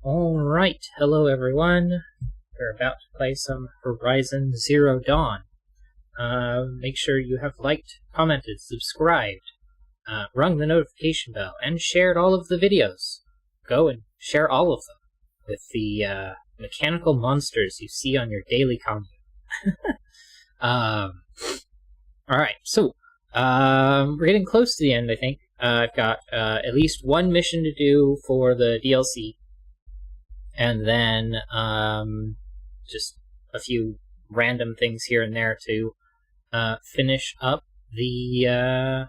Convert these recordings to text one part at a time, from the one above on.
Alright, hello everyone. We're about to play some Horizon Zero Dawn. Make sure you have liked, commented, subscribed, rung the notification bell, and shared all of the videos. Go and share all of them with the mechanical monsters you see on your daily commute. Alright, so we're getting close to the end, I think. I've got at least one mission to do for the DLC. And then just a few random things here and there to finish up the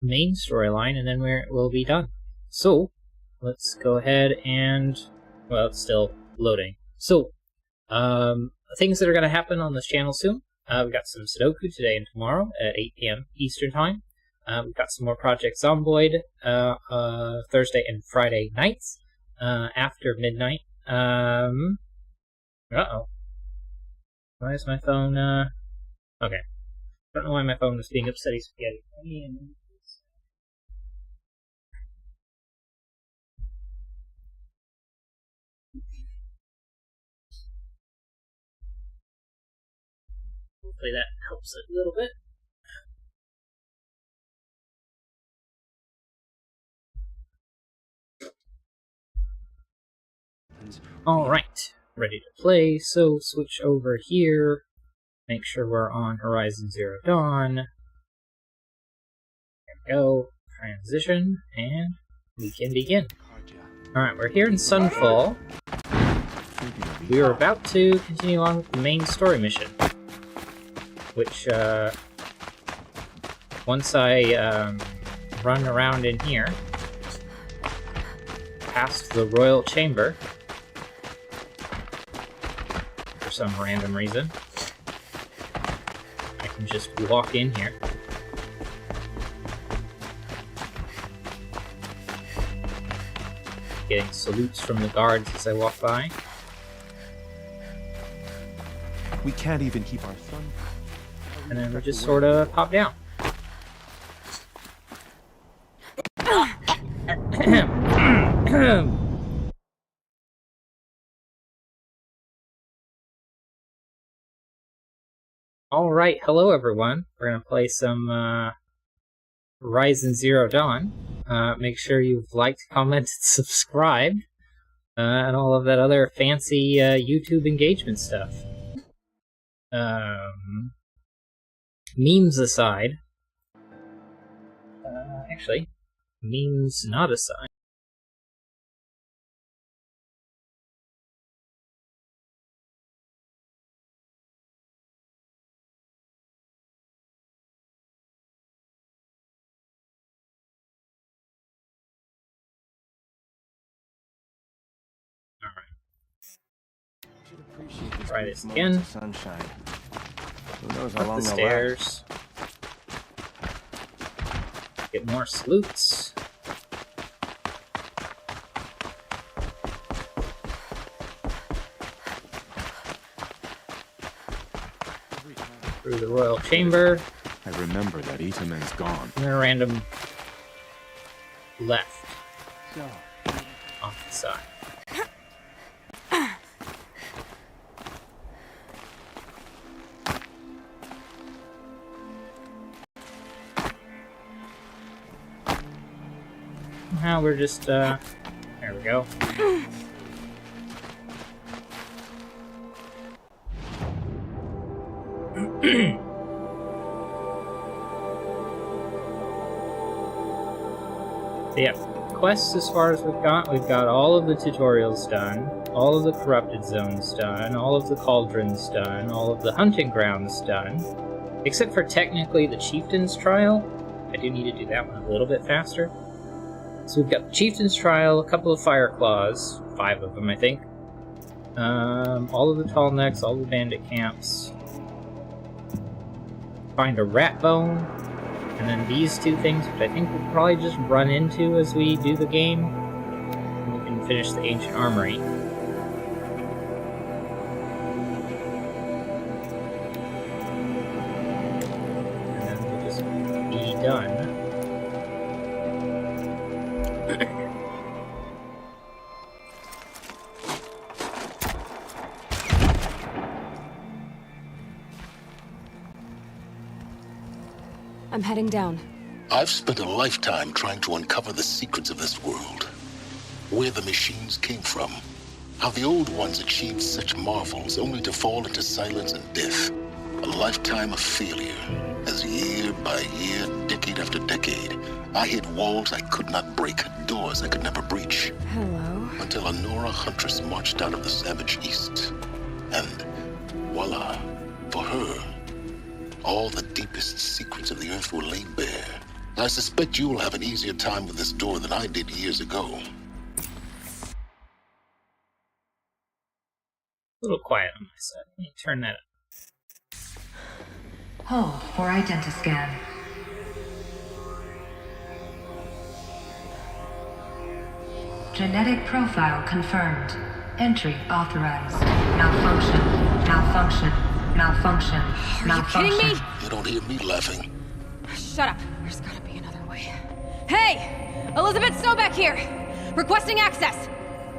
main storyline, and then we'll be done. So, let's go ahead and... well, it's still loading. So, things that are going to happen on this channel soon. We've got some Sudoku today and tomorrow at 8 p.m. Eastern Time. We've got some more Project Zomboid Thursday and Friday nights. After midnight. Uh-oh. Why is my phone, okay. Don't know why my phone was being upsetty spaghetti. Hopefully that helps a little bit. Alright, ready to play, so switch over here, make sure we're on Horizon Zero Dawn. There we go, transition, and we can begin. Alright, we're here in Sunfall. We are about to continue on with the main story mission, which, once I run around in here, past the Royal Chamber, for some random reason, I can just walk in here. Getting salutes from the guards as I walk by. We can't even keep our son. And then we just sort of pop down. Alright, hello everyone. We're gonna play some Horizon Zero Dawn. Make sure you've liked, commented, subscribed, and all of that other fancy YouTube engagement stuff. Memes aside. Actually, memes not aside. Try this again. Sunshine. Who knows how Up long the they'll stairs. Get more salutes. Through the Royal Chamber. last. I remember that Itaman's gone. And then a random left So, off the side. Now we're just, there we go. So yeah, quests as far as we've got all of the tutorials done, all of the corrupted zones done, all of the cauldrons done, all of the hunting grounds done, except for technically the Chieftain's Trial. I do need to do that one a little bit faster. So we've got the Chieftain's Trial, a couple of Fire Claws, 5 of them I think, all of the Tall Necks, all the bandit camps, find a rat bone, and then these two things, which I think we'll probably just run into as we do the game. And we can finish the Ancient Armory. And then we'll just be done. I'm heading down. I've spent a lifetime trying to uncover the secrets of this world. Where the machines came from. How the old ones achieved such marvels only to fall into silence and death. A lifetime of failure. As year by year, decade after decade, I hit walls I could not break, doors I could never breach. Hello. Until a Nora huntress marched out of the savage east. And voila, for her, all the deepest secrets of the earth were laid bare. I suspect you will have an easier time with this door than I did years ago. A little quiet on my side. Let me turn that up. Hold for identiscan. Genetic profile confirmed. Entry authorized. Malfunction. Malfunction. Malfunction. Are Malfunction. you kidding me? You don't hear me laughing. Shut up. There's gotta be another way. Hey! Elizabeth Snowback here! Requesting access!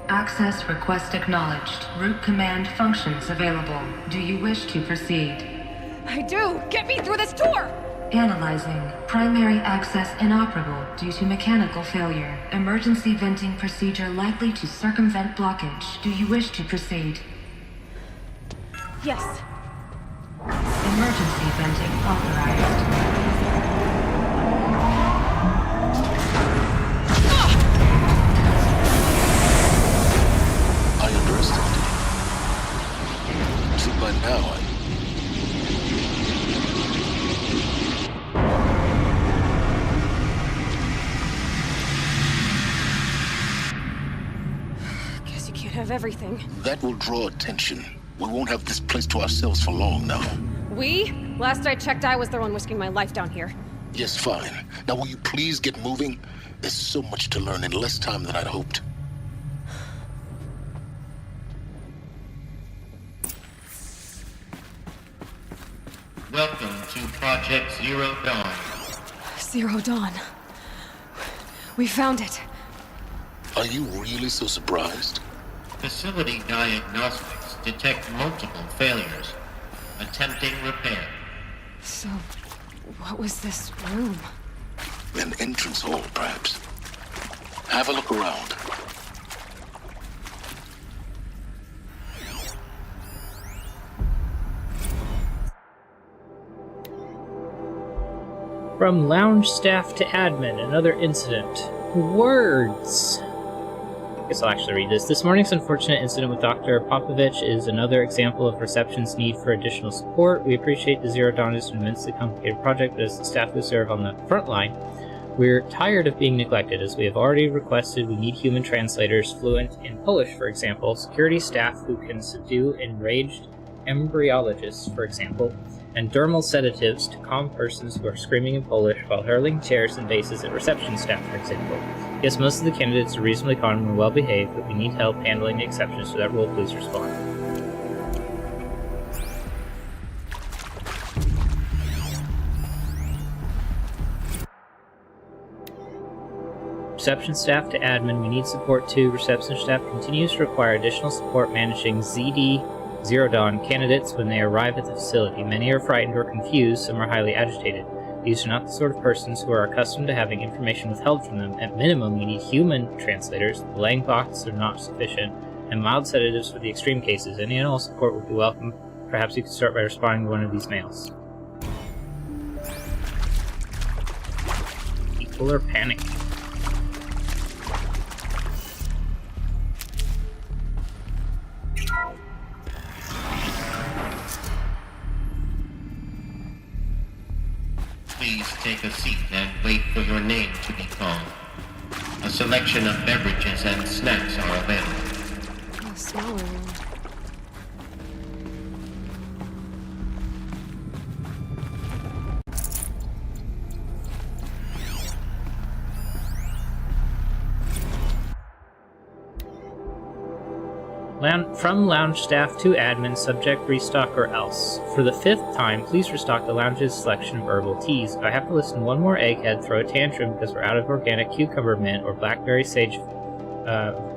Access request acknowledged. Root command functions available. Do you wish to proceed? I do! Get me through this door! Analyzing. Primary access inoperable due to mechanical failure. Emergency venting procedure likely to circumvent blockage. Do you wish to proceed? Yes. Emergency venting authorized. I underestimated you. So by now, Guess you can't have everything. that will draw attention. We won't have this place to ourselves for long now. We? Last I checked, I was the one risking my life down here. Yes, fine. Now will you please get moving? There's so much to learn in less time than I'd hoped. Welcome to Project Zero Dawn. Zero Dawn. We found it. Are you really so surprised? Facility diagnostics detect multiple failures. Attempting repair. So, what was this room? An entrance hall, perhaps. Have a look around. From lounge staff to admin, another incident. Words. I guess I'll actually read this. This morning's unfortunate incident with Dr. Popovich is another example of reception's need for additional support. We appreciate the Zero Dawn is an immensely complicated project, but as the staff who serve on the front line, we're tired of being neglected. As we have already requested, we need human translators fluent in Polish, for example, security staff who can subdue enraged embryologists, for example, and dermal sedatives to calm persons who are screaming in Polish while hurling chairs and vases at reception staff, for example. Yes, most of the candidates are reasonably calm and well behaved, but we need help handling the exceptions to that rule. Please respond. Reception staff to admin, we need support too. Reception staff continues to require additional support managing ZD Zero Dawn candidates when they arrive at the facility. Many are frightened or confused, some are highly agitated. These are not the sort of persons who are accustomed to having information withheld from them. At minimum, we need human translators. The laying box are not sufficient, and mild sedatives for the extreme cases. Any and all support would be welcome. Perhaps you could start by responding to one of these mails. People are panicking. Please take a seat and wait for your name to be called. A selection of beverages and snacks are available. A smaller room. From lounge staff to admin, subject restock or else. For the 5th time, please restock the lounge's selection of herbal teas. If I have to listen one more egghead throw a tantrum because we're out of organic cucumber mint or blackberry sage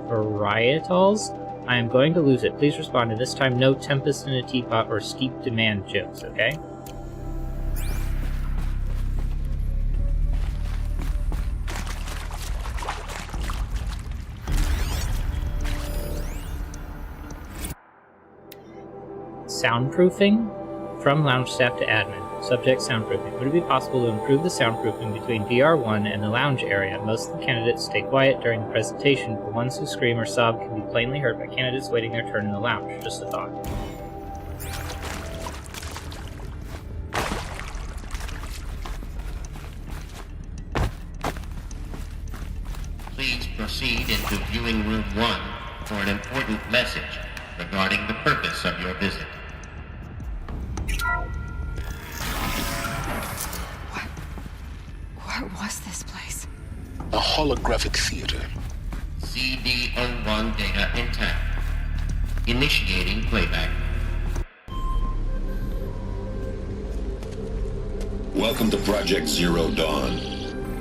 varietals, I am going to lose it. Please respond, and this time no tempest in a teapot or steep demand jokes, okay? soundproofing from lounge staff to admin. Subject soundproofing. Would it be possible to improve the soundproofing between VR1 and the lounge area? Most of the candidates stay quiet during the presentation, but the ones who scream or sob can be plainly heard by candidates waiting their turn in the lounge. Just a thought. Please proceed into viewing room 1 for an important message regarding the purpose of your visit. What was this place? A holographic theater. CD01 data intact. Initiating playback. Welcome to Project Zero Dawn.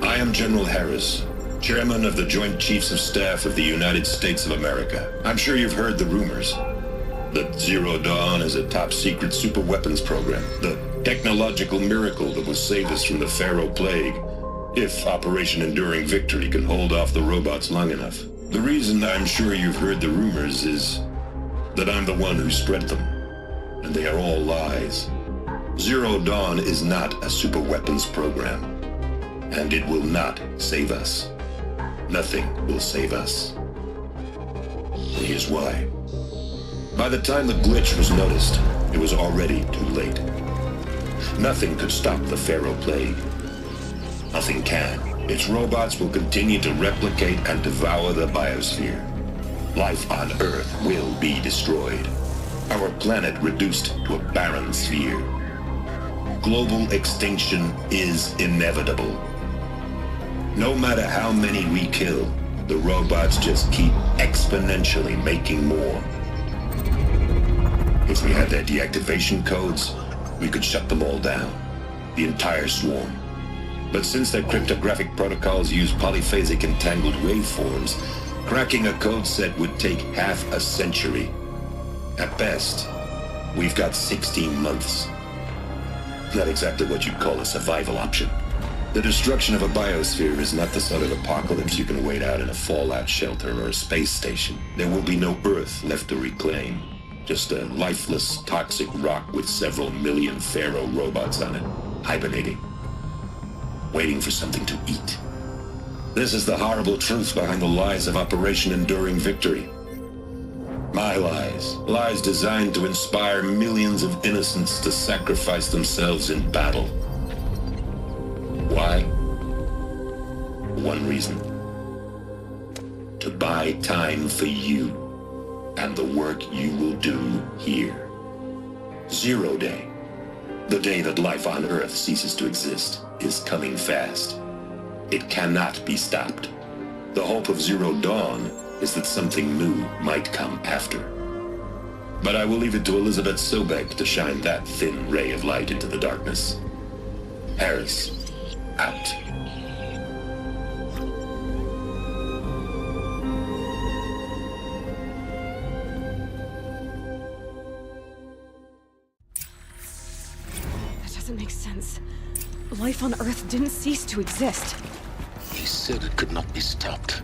I am General Harris, Chairman of the Joint Chiefs of Staff of the United States of America. I'm sure you've heard the rumors that Zero Dawn is a top-secret superweapons program, the technological miracle that will save us from the Pharaoh Plague, if Operation Enduring Victory can hold off the robots long enough. The reason I'm sure you've heard the rumors is that I'm the one who spread them, and they are all lies. Zero Dawn is not a superweapons program, and it will not save us. Nothing will save us. And here's why. By the time the glitch was noticed, it was already too late. Nothing could stop the Pharaoh Plague. Nothing can. Its robots will continue to replicate and devour the biosphere. Life on Earth will be destroyed. Our planet reduced to a barren sphere. Global extinction is inevitable. No matter how many we kill, the robots just keep exponentially making more. If we had their deactivation codes, we could shut them all down. The entire swarm. But since their cryptographic protocols use polyphasic entangled waveforms, cracking a code set would take half a century. At best, we've got 16 months. Not exactly what you'd call a survival option. The destruction of a biosphere is not the sort of apocalypse you can wait out in a fallout shelter or a space station. There will be no Earth left to reclaim. Just a lifeless, toxic rock with several million Pharaoh robots on it, hibernating, waiting for something to eat. This is the horrible truth behind the lies of Operation Enduring Victory. My lies. Lies designed to inspire millions of innocents to sacrifice themselves in battle. Why? One reason. To buy time for you and the work you will do here. Zero Day, the day that life on Earth ceases to exist, is coming fast. It cannot be stopped. The hope of Zero Dawn is that something new might come after. But I will leave it to Elizabeth Sobek to shine that thin ray of light into the darkness. Harris, out. That doesn't make sense. Life on Earth didn't cease to exist. He said it could not be stopped.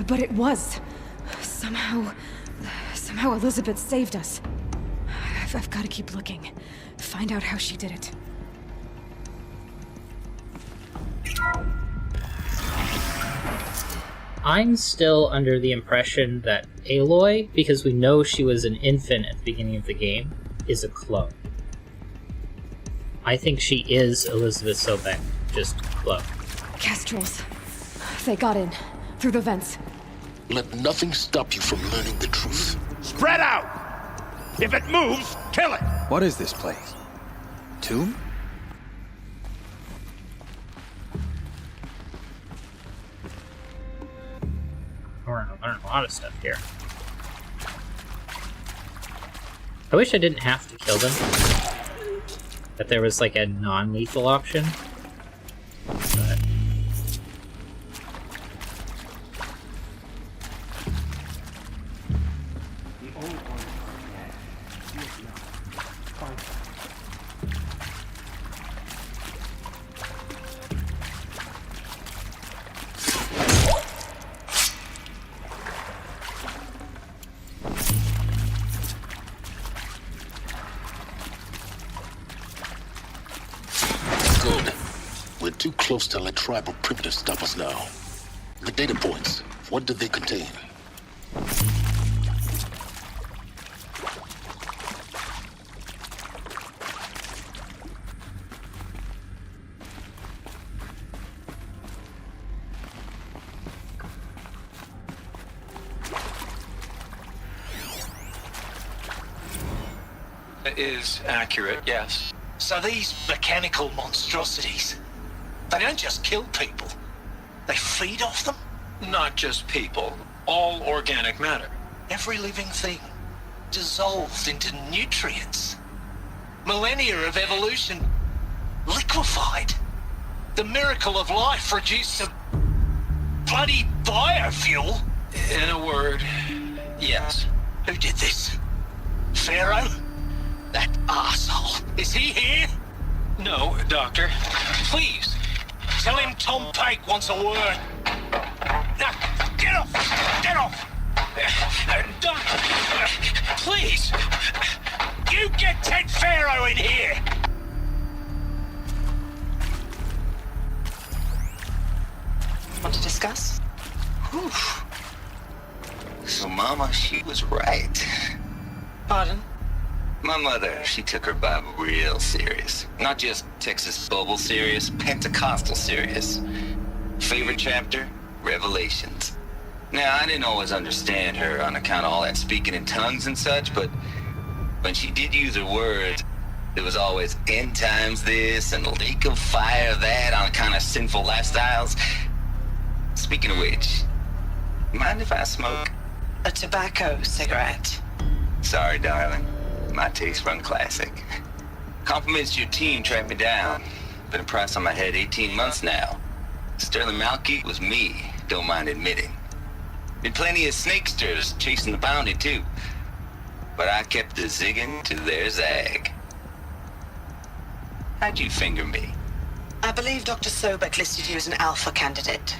But it was. Somehow Elizabeth saved us. I've got to keep looking. Find out how she did it. I'm still under the impression that Aloy, because we know she was an infant at the beginning of the game, is a clone. I think she is Elizabeth Sobek, just clone. Kestrels. They got in. Through the vents. Let nothing stop you from learning the truth. Spread out! If it moves, kill it! What is this place? Tomb? We're gonna learn a lot of stuff here. I wish I didn't have to kill them. That there was like a non-lethal option. But... close to let tribal primitives stop us now. The data points, what did they contain? Is accurate, yes. So these mechanical monstrosities, they don't just kill people, they feed off them? Not just people, all organic matter. Every living thing, dissolved into nutrients. Millennia of evolution, liquefied. The miracle of life reduced to bloody biofuel. In a word, yes. Who did this? Pharaoh? That arsehole. Is he here? No, Doctor. Please, tell him Tom Pake wants a word. Now, get off! Get off! Doctor, please! You get Ted Pharaoh in here! Want to discuss? Whew. So Mama, she was right. Pardon? My mother, she took her Bible real serious. Not just Texas Bible serious, Pentecostal serious. Favorite chapter? Revelations. Now, I didn't always understand her on account of all that speaking in tongues and such, but when she did use her words, there was always end times this and lake of fire that on account of sinful lifestyles. Speaking of which, mind if I smoke? A tobacco cigarette. Sorry, darling. My taste run classic. Compliments to your team tracked me down. Been a price on my head 18 months now. Sterling Malky was me, don't mind admitting. Been plenty of snakesters chasing the bounty too. But I kept the zigging to their zag. How'd you finger me? I believe Dr. Sobek listed you as an alpha candidate.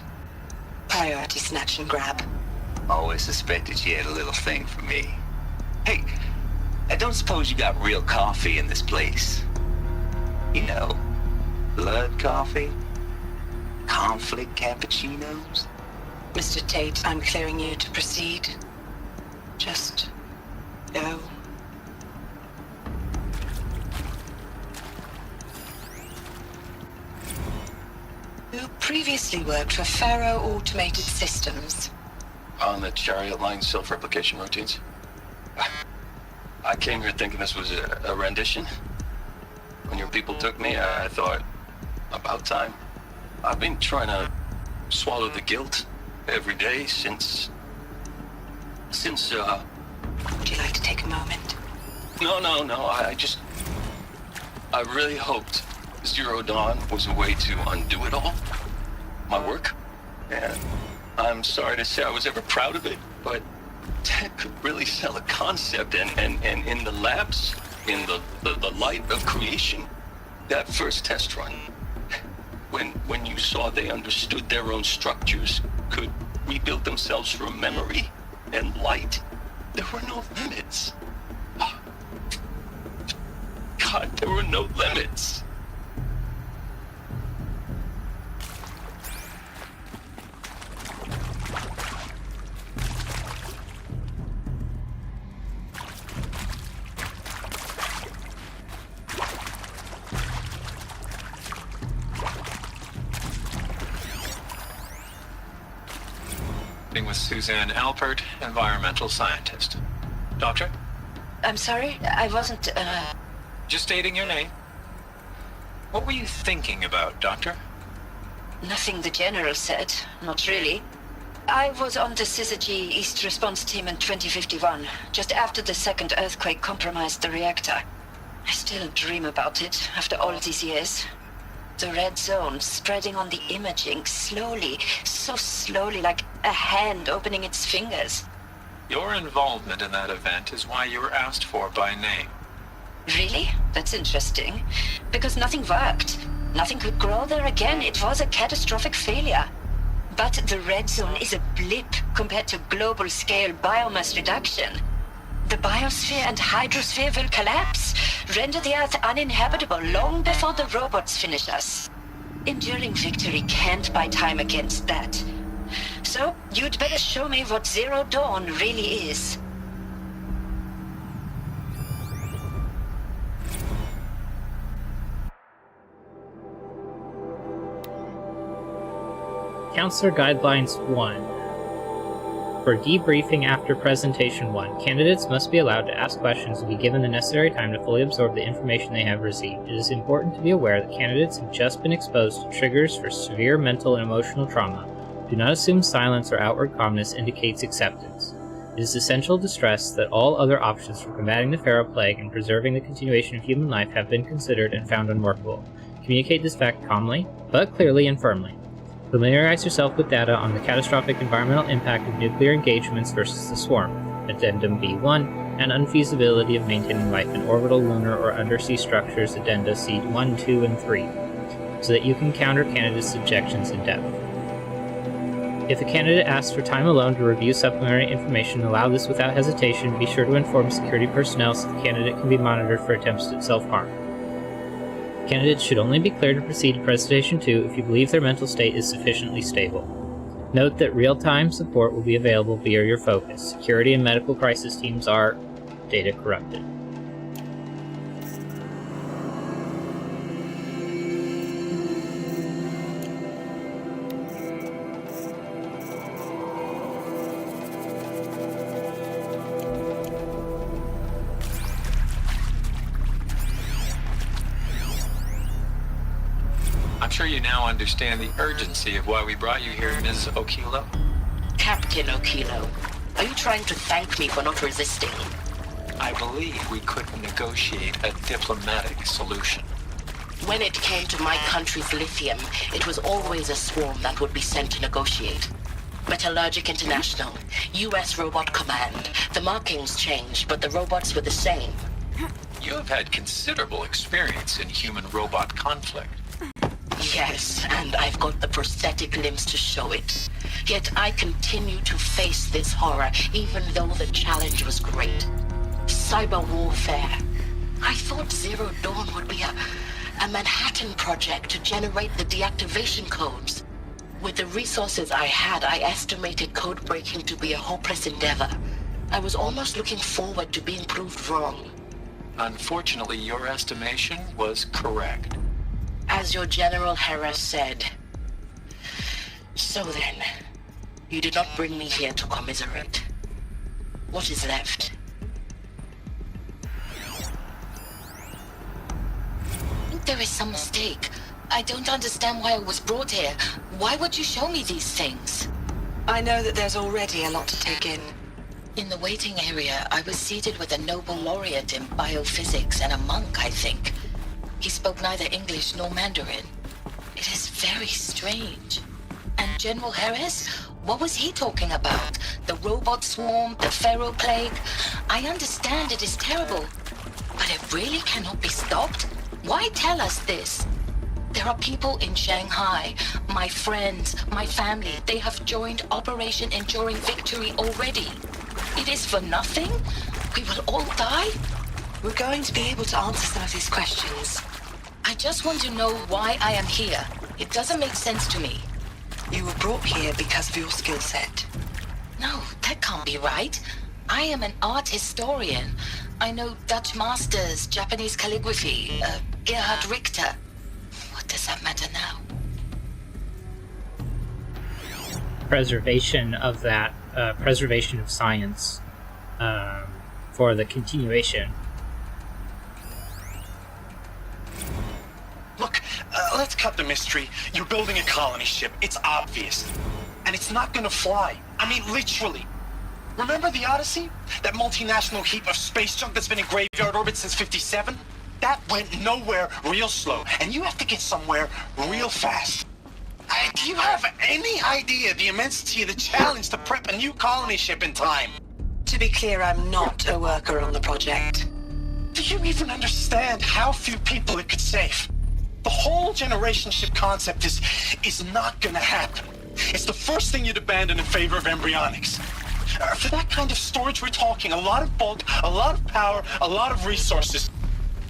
Priority snatch and grab. Always suspected she had a little thing for me. Hey, I don't suppose you got real coffee in this place. You know, blood coffee? Conflict cappuccinos? Mr. Tate, I'm clearing you to proceed. Just go. You previously worked for Pharaoh Automated Systems. On the Chariot Line self-replication routines? I came here thinking this was a rendition. When your people took me, I thought, about time. I've been trying to swallow the guilt every day since... Would you like to take a moment? No, I really hoped Zero Dawn was a way to undo it all. My work. And I'm sorry to say I was ever proud of it, but Ted could really sell a concept, and in the labs, in the light of creation, that first test run, when you saw they understood their own structures, could rebuild themselves from memory and light, there were no limits. God, there were no limits. With Suzanne Alpert, environmental scientist. Doctor? I'm sorry, I wasn't, Just stating your name. What were you thinking about, Doctor? Nothing the General said, not really. I was on the Syzygy East Response Team in 2051, just after the second earthquake compromised the reactor. I still dream about it, after all these years. The red zone spreading on the imaging, slowly, so slowly, like a hand opening its fingers. Your involvement in that event is why you were asked for by name. Really? That's interesting. Because nothing worked. Nothing could grow there again. It was a catastrophic failure. But the red zone is a blip compared to global-scale biomass reduction. The biosphere and hydrosphere will collapse, render the Earth uninhabitable long before the robots finish us. Enduring victory can't buy time against that. So, you'd better show me what Zero Dawn really is. Counselor Guidelines 1. For debriefing after Presentation 1, candidates must be allowed to ask questions and be given the necessary time to fully absorb the information they have received. It is important to be aware that candidates have just been exposed to triggers for severe mental and emotional trauma. Do not assume silence or outward calmness indicates acceptance. It is essential to stress that all other options for combating the Pharaoh Plague and preserving the continuation of human life have been considered and found unworkable. Communicate this fact calmly, but clearly and firmly. Familiarize yourself with data on the catastrophic environmental impact of nuclear engagements versus the swarm, Addendum B1, and unfeasibility of maintaining life in orbital, lunar, or undersea structures, Addenda C1, 2, and 3, so that you can counter candidates' objections in depth. If a candidate asks for time alone to review supplementary information, allow this without hesitation. Be sure to inform security personnel so the candidate can be monitored for attempts at self-harm. Candidates should only be cleared to proceed to Presentation 2 if you believe their mental state is sufficiently stable. Note that real-time support will be available via your focus. Security and medical crisis teams are data corrupted. I'm sure you now understand the urgency of why we brought you here, Ms. Okilo. Captain Okilo, are you trying to thank me for not resisting? I believe we could negotiate a diplomatic solution. When it came to my country's lithium, it was always a swarm that would be sent to negotiate. Metallurgic International, U.S. Robot Command. The markings changed, but the robots were the same. You have had considerable experience in human-robot conflict. Yes, and I've got the prosthetic limbs to show it. Yet I continue to face this horror, even though the challenge was great. Cyber warfare. I thought Zero Dawn would be a Manhattan project to generate the deactivation codes. With the resources I had, I estimated code breaking to be a hopeless endeavor. I was almost looking forward to being proved wrong. Unfortunately, your estimation was correct. As your General Harris said. So then, you did not bring me here to commiserate. What is left? There is some mistake. I don't understand why I was brought here. Why would you show me these things? I know that there's already a lot to take in. In the waiting area, I was seated with a Nobel laureate in biophysics and a monk, I think. He spoke neither English nor Mandarin. It is very strange. And General Harris? What was he talking about? The robot swarm? The Pharaoh Plague? I understand it is terrible. But it really cannot be stopped? Why tell us this? There are people in Shanghai, my friends, my family. They have joined Operation Enduring Victory already. It is for nothing? We will all die? We're going to be able to answer some of these questions. I just want to know why I am here. It doesn't make sense to me. You were brought here because of your skill set. No, that can't be right. I am an art historian. I know Dutch masters, Japanese calligraphy, Gerhard Richter. What does that matter now? Preservation of that, preservation of science for the continuation. Look, let's cut the mystery. You're building a colony ship. It's obvious. And it's not gonna fly. I mean, literally. Remember the Odyssey? That multinational heap of space junk that's been in graveyard orbit since '57? That went nowhere real slow. And you have to get somewhere real fast. Do you have any idea the immensity of the challenge to prep a new colony ship in time? To be clear, I'm not a worker on the project. Do you even understand how few people it could save? The whole generation ship concept is not gonna happen. It's the first thing you'd abandon in favor of embryonics. For that kind of storage we're talking, a lot of bulk, a lot of power, a lot of resources.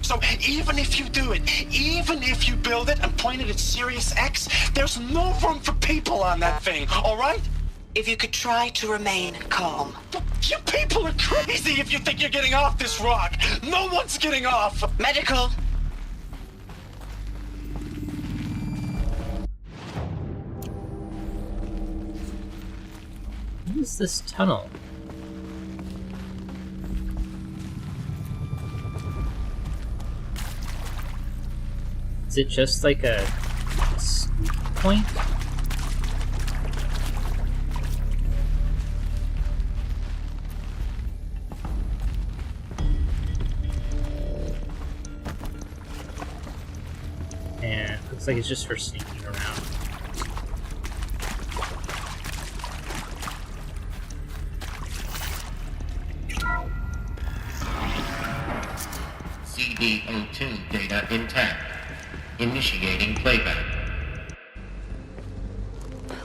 So even if you do it, even if you build it and point it at Sirius X, there's no room for people on that thing, all right? If you could try to remain calm. You people are crazy if you think you're getting off this rock. No one's getting off. Medical. What is this tunnel? Is it just like a point? And it looks like it's just for sneaking around. CD02 data intact. Initiating playback.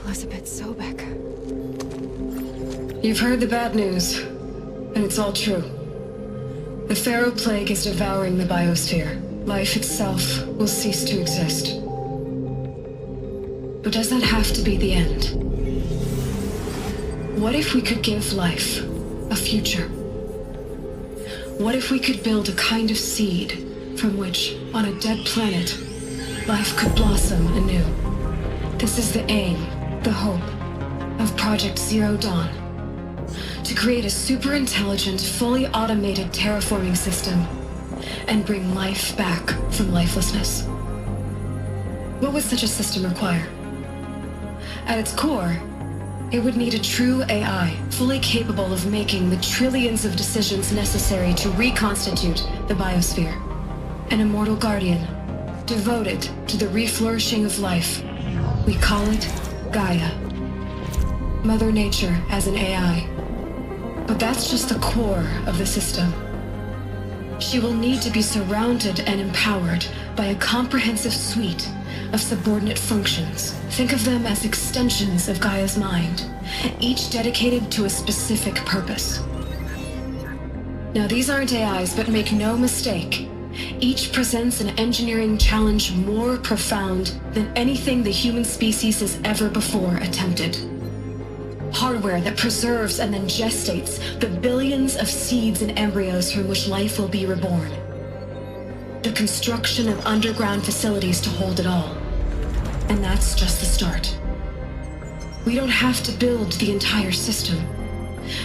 Elizabeth Sobek. You've heard the bad news, and it's all true. The Pharaoh Plague is devouring the biosphere. Life itself will cease to exist. But does that have to be the end? What if we could give life a future? What if we could build a kind of seed from which, on a dead planet, life could blossom anew? This is the aim, the hope, of Project Zero Dawn. To create a super-intelligent, fully automated terraforming system and bring life back from lifelessness. What would such a system require? At its core, it would need a true AI, fully capable of making the trillions of decisions necessary to reconstitute the biosphere. An immortal guardian, devoted to the reflourishing of life. We call it Gaia. Mother Nature as an AI. But that's just the core of the system. She will need to be surrounded and empowered by a comprehensive suite of subordinate functions. Think of them as extensions of Gaia's mind, each dedicated to a specific purpose. Now, these aren't AIs, but make no mistake, each presents an engineering challenge more profound than anything the human species has ever before attempted. Hardware that preserves and then gestates the billions of seeds and embryos from which life will be reborn. The construction of underground facilities to hold it all. And that's just the start. We don't have to build the entire system.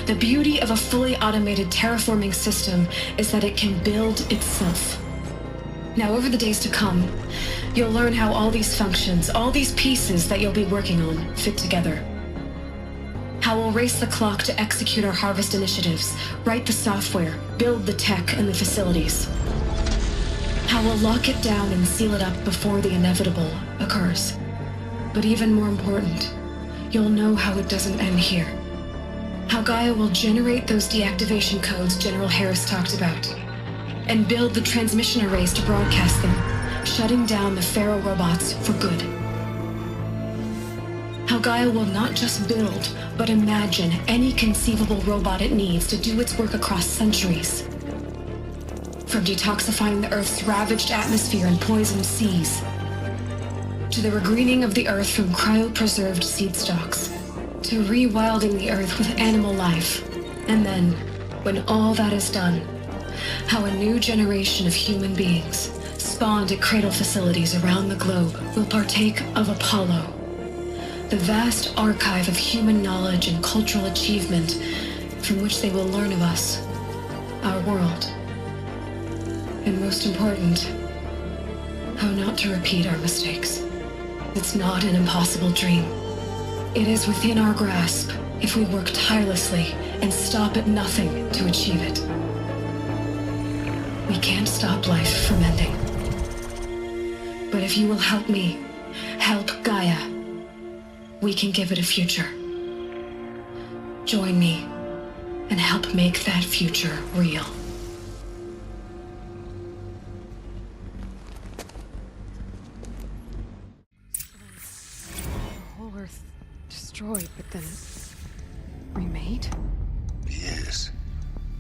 The beauty of a fully automated terraforming system is that it can build itself. Now, over the days to come, you'll learn how all these functions, all these pieces that you'll be working on, fit together. How we'll race the clock to execute our harvest initiatives, write the software, build the tech and the facilities. How we'll lock it down and seal it up before the inevitable occurs. But even more important, you'll know how it doesn't end here. How Gaia will generate those deactivation codes General Harris talked about, and build the transmission arrays to broadcast them, shutting down the Pharaoh robots for good. How Gaia will not just build, but imagine any conceivable robot it needs to do its work across centuries. From detoxifying the Earth's ravaged atmosphere and poisoned seas, to the regreening of the Earth from cryopreserved seed stalks, to rewilding the Earth with animal life. And then, when all that is done, how a new generation of human beings, spawned at cradle facilities around the globe, will partake of Apollo, the vast archive of human knowledge and cultural achievement from which they will learn of us, our world. And most important, how not to repeat our mistakes. It's not an impossible dream. It is within our grasp if we work tirelessly and stop at nothing to achieve it. We can't stop life from ending. But if you will help me, help Gaia, we can give it a future. Join me and help make that future real. The whole Earth destroyed, but then remade? Yes,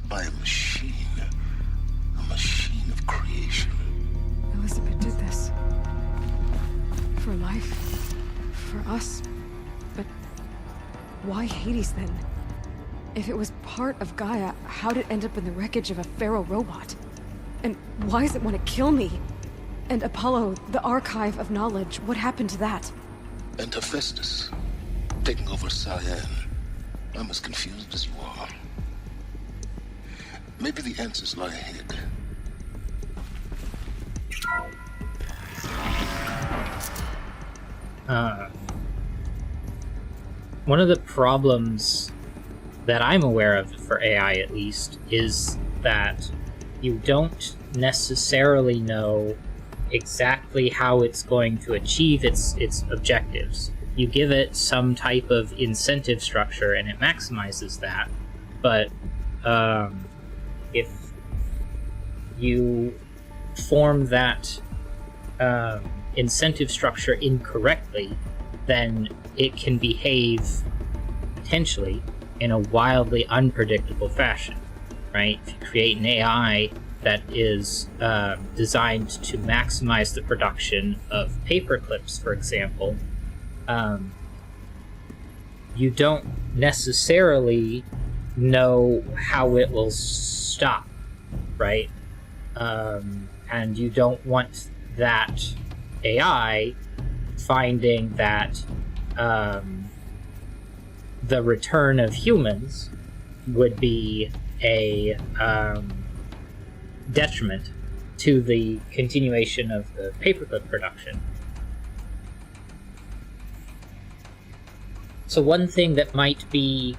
by a machine. A machine of creation. Why Hades then? If it was part of Gaia, how'd it end up in the wreckage of a feral robot? And why does it want to kill me? And Apollo, the archive of knowledge, what happened to that? And Hephaestus, taking over Cyan. I'm as confused as you are. Maybe the answers lie ahead. One of the problems that I'm aware of, for AI at least, is that you don't necessarily know exactly how it's going to achieve its objectives. You give it some type of incentive structure and it maximizes that, but if you form that incentive structure incorrectly, then it can behave potentially in a wildly unpredictable fashion, right? If you create an AI that is designed to maximize the production of paper clips, for example, you don't necessarily know how it will stop, right? And you don't want that AI finding that the return of humans would be a detriment to the continuation of the paperclip production. So one thing that might be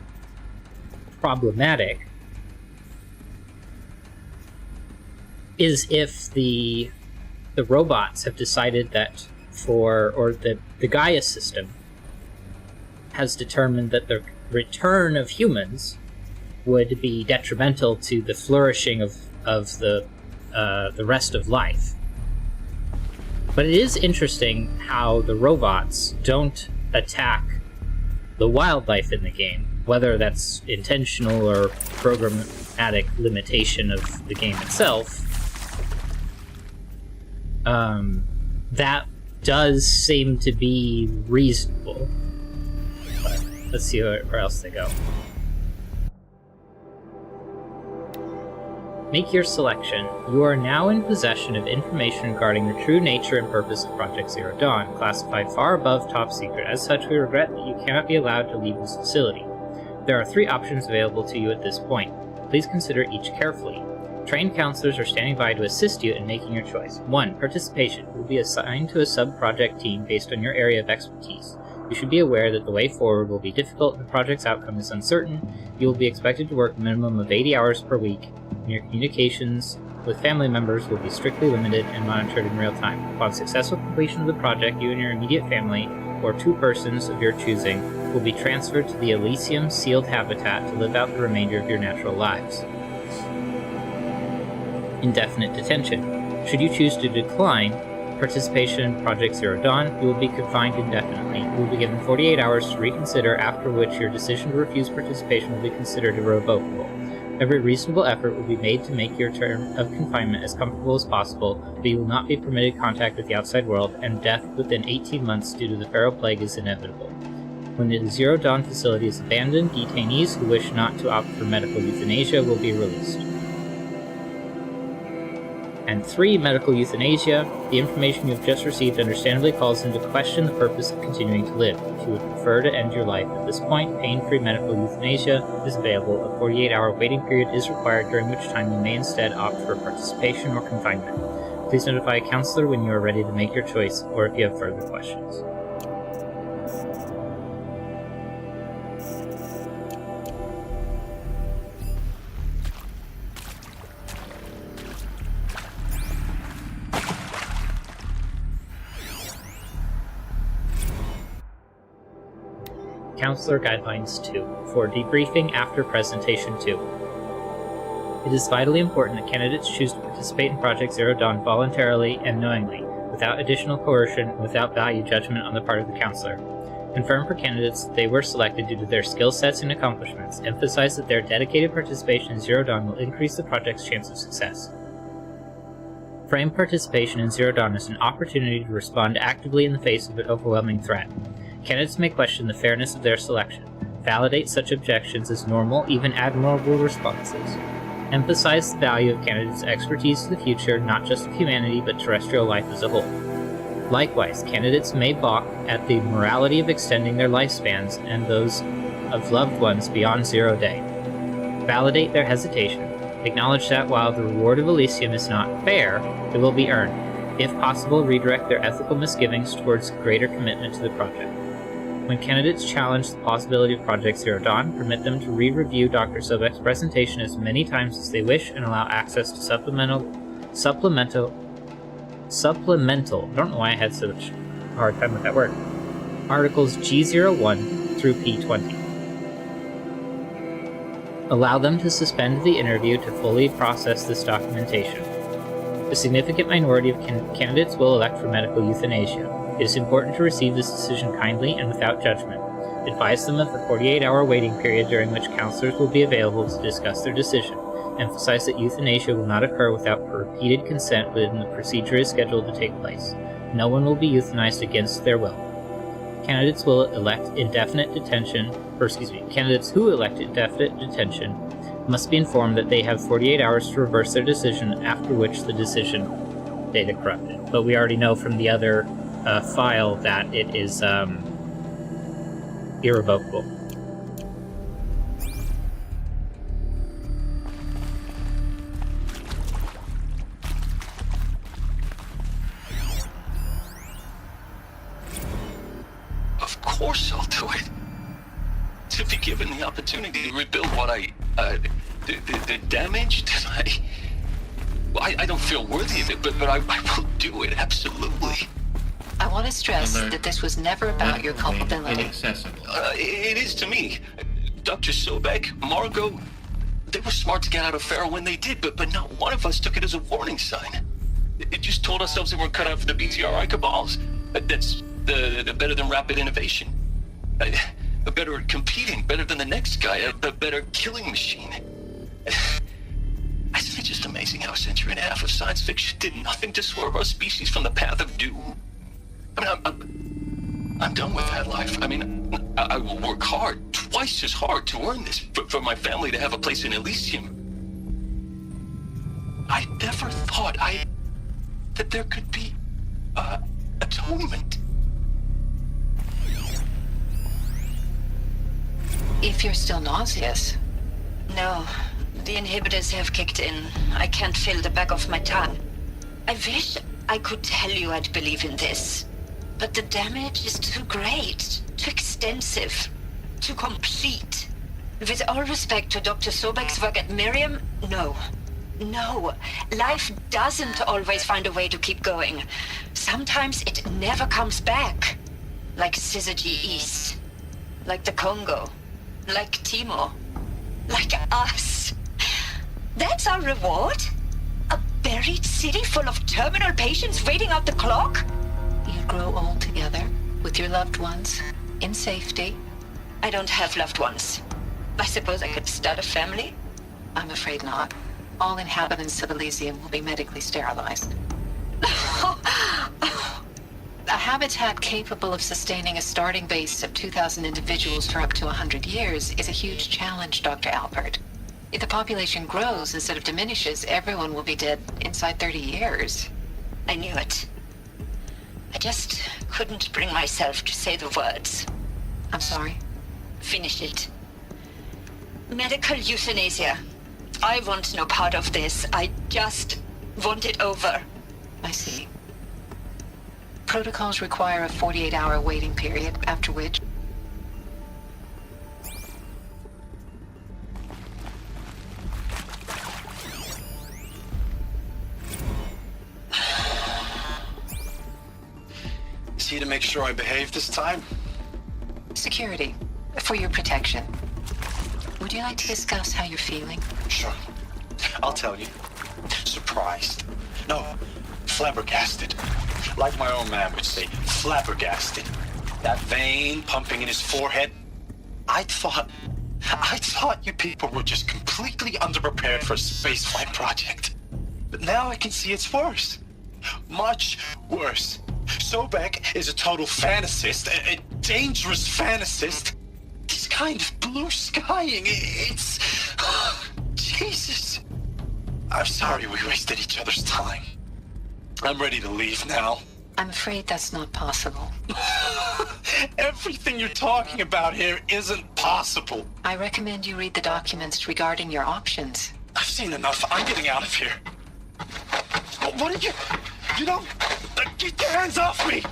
problematic is if the robots have decided that the Gaia system has determined that the return of humans would be detrimental to the flourishing of the rest of life. But it is interesting how the robots don't attack the wildlife in the game, whether that's intentional or programmatic limitation of the game itself. That does seem to be reasonable. But let's see where else they go. Make your selection. You are now in possession of information regarding the true nature and purpose of Project Zero Dawn, classified far above top secret. As such, we regret that you cannot be allowed to leave this facility. There are 3 options available to you at this point. Please consider each carefully. Trained counselors are standing by to assist you in making your choice. 1. Participation. You will be assigned to a sub-project team based on your area of expertise. You should be aware that the way forward will be difficult and the project's outcome is uncertain. You will be expected to work a minimum of 80 hours per week, and your communications with family members will be strictly limited and monitored in real time. Upon successful completion of the project, you and your immediate family, or 2 persons of your choosing, will be transferred to the Elysium sealed habitat to live out the remainder of your natural lives. Indefinite detention. Should you choose to decline participation in Project Zero Dawn, you will be confined indefinitely. You will be given 48 hours to reconsider, after which your decision to refuse participation will be considered irrevocable. Every reasonable effort will be made to make your term of confinement as comfortable as possible, but you will not be permitted contact with the outside world, and death within 18 months due to the feral plague is inevitable. When the Zero Dawn facility is abandoned, detainees who wish not to opt for medical euthanasia will be released. And 3. Medical euthanasia. The information you have just received understandably calls into question the purpose of continuing to live. If you would prefer to end your life at this point, pain-free medical euthanasia is available. A 48-hour waiting period is required, during which time you may instead opt for participation or confinement. Please notify a counselor when you are ready to make your choice, or if you have further questions. Counselor Guidelines 2, for debriefing after Presentation 2. It is vitally important that candidates choose to participate in Project Zero Dawn voluntarily and knowingly, without additional coercion and without value judgment on the part of the counselor. Confirm for candidates that they were selected due to their skill sets and accomplishments. Emphasize that their dedicated participation in Zero Dawn will increase the project's chance of success. Frame participation in Zero Dawn as an opportunity to respond actively in the face of an overwhelming threat. Candidates may question the fairness of their selection. validate such objections as normal, even admirable responses. Emphasize the value of candidates' expertise to the future, not just of humanity, but terrestrial life as a whole. Likewise, candidates may balk at the morality of extending their lifespans and those of loved ones beyond 0 day. Validate their hesitation. Acknowledge that while the reward of Elysium is not fair, it will be earned. If possible, redirect their ethical misgivings towards greater commitment to the project. When candidates challenge the possibility of Project Zero Dawn, permit them to re-review Dr. Sobek's presentation as many times as they wish and allow access to supplemental, I don't know why I had such a hard time with that word, articles G01 through P20. Allow them to suspend the interview to fully process this documentation. A significant minority of candidates will elect for medical euthanasia. It is important to receive this decision kindly and without judgment. Advise them of the 48-hour waiting period during which counselors will be available to discuss their decision. Emphasize that euthanasia will not occur without repeated consent when the procedure is scheduled to take place. No one will be euthanized against their will. Candidates who elect indefinite detention must be informed that they have 48 hours to reverse their decision, after which the decision data corrupted. But we already know from the other file that it is irrevocable. Of course I'll do it. To be given the opportunity to rebuild what the damage that I don't feel worthy of it, but I will do it, absolutely. I want to stress that this was never about your culpability. Inaccessible. It is to me. Dr. Sobek, Margot, they were smart to get out of Pharaoh when they did, but not one of us took it as a warning sign. It just told ourselves they weren't cut out for the BTRI cabals. That's the better than rapid innovation. A better at competing, better than the next guy, a better killing machine. Isn't it just amazing how a century and a half of science fiction did nothing to swerve our species from the path of doom? I mean, I'm done with that life. I mean, I will work hard, twice as hard, to earn this, for my family to have a place in Elysium. I never thought that there could be atonement. If you're still nauseous. No, the inhibitors have kicked in. I can't feel the back of my tongue. I wish I could tell you I'd believe in this, but the damage is too great, too extensive, too complete. With all respect to Dr. Sobek's work at Miriam, no. Life doesn't always find a way to keep going. Sometimes it never comes back. Like Syzygy East. Like the Congo. Like Timo. Like us. That's our reward? A buried city full of terminal patients waiting out the clock? You grow old together, with your loved ones, in safety. I don't have loved ones. I suppose I could start a family? I'm afraid not. All inhabitants of Elysium will be medically sterilized. A habitat capable of sustaining a starting base of 2,000 individuals for up to 100 years is a huge challenge, Dr. Alpert. If the population grows instead of diminishes, everyone will be dead inside 30 years. I knew it. I just couldn't bring myself to say the words. I'm sorry. Finish it. Medical euthanasia. I want no part of this. I just want it over. I see. Protocols require a 48-hour waiting period, after which... Is he to make sure I behave this time? Security. For your protection. Would you like to discuss how you're feeling? Sure. I'll tell you. Surprised. No, flabbergasted. Like my own man would say, flabbergasted. That vein pumping in his forehead. I thought you people were just completely underprepared for a spaceflight project. But now I can see it's worse. Much worse. Sobek is a total fantasist, a dangerous fantasist. These kind of blue skying. It's... Jesus. I'm sorry we wasted each other's time. I'm ready to leave now. I'm afraid that's not possible. Everything you're talking about here isn't possible. I recommend you read the documents regarding your options. I've seen enough. I'm getting out of here. What did you... You don't... Get your hands off me!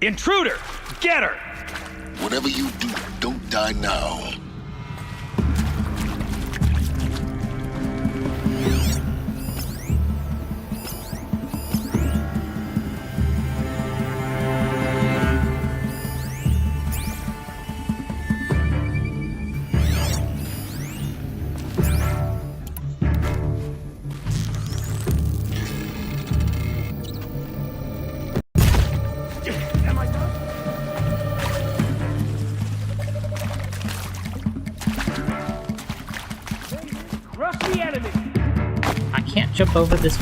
Intruder! Get her! Whatever you do, don't die now. Can't jump over this.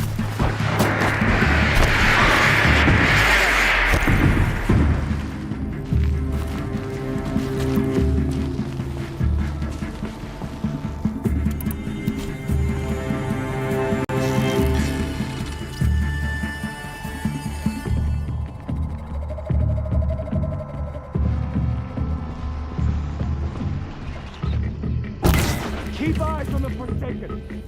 Keep eyes on the Forsaken!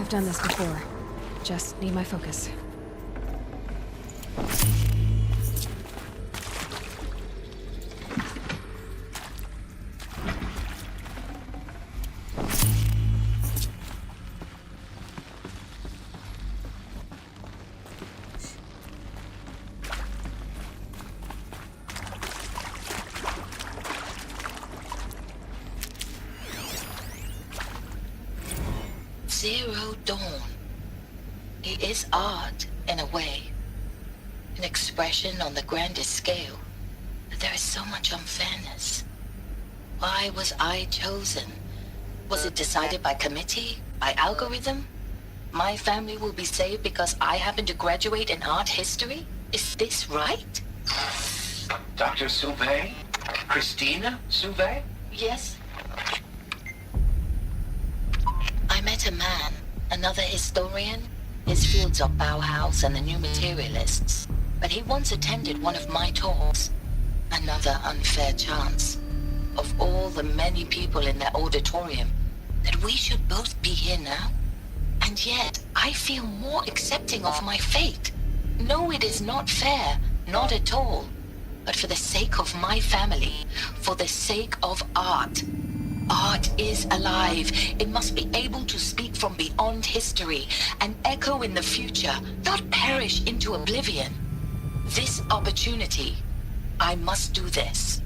I've done this before. Just need my focus. Zero Dawn. It is art, in a way. An expression on the grandest scale. But there is so much unfairness. Why was I chosen? Was it decided by committee? By algorithm? My family will be saved because I happen to graduate in art history? Is this right? Dr. Sauvé? Christina Sauvé? Yes. I met a man, another historian. His fields are Bauhaus and the New Materialists. But he once attended one of my talks. Another unfair chance. Of all the many people in that auditorium, that we should both be here now. And yet, I feel more accepting of my fate. No, it is not fair. Not at all. But for the sake of my family, for the sake of art. Art is alive. It must be able to speak from beyond history and echo in the future, not perish into oblivion. This opportunity, I must do this.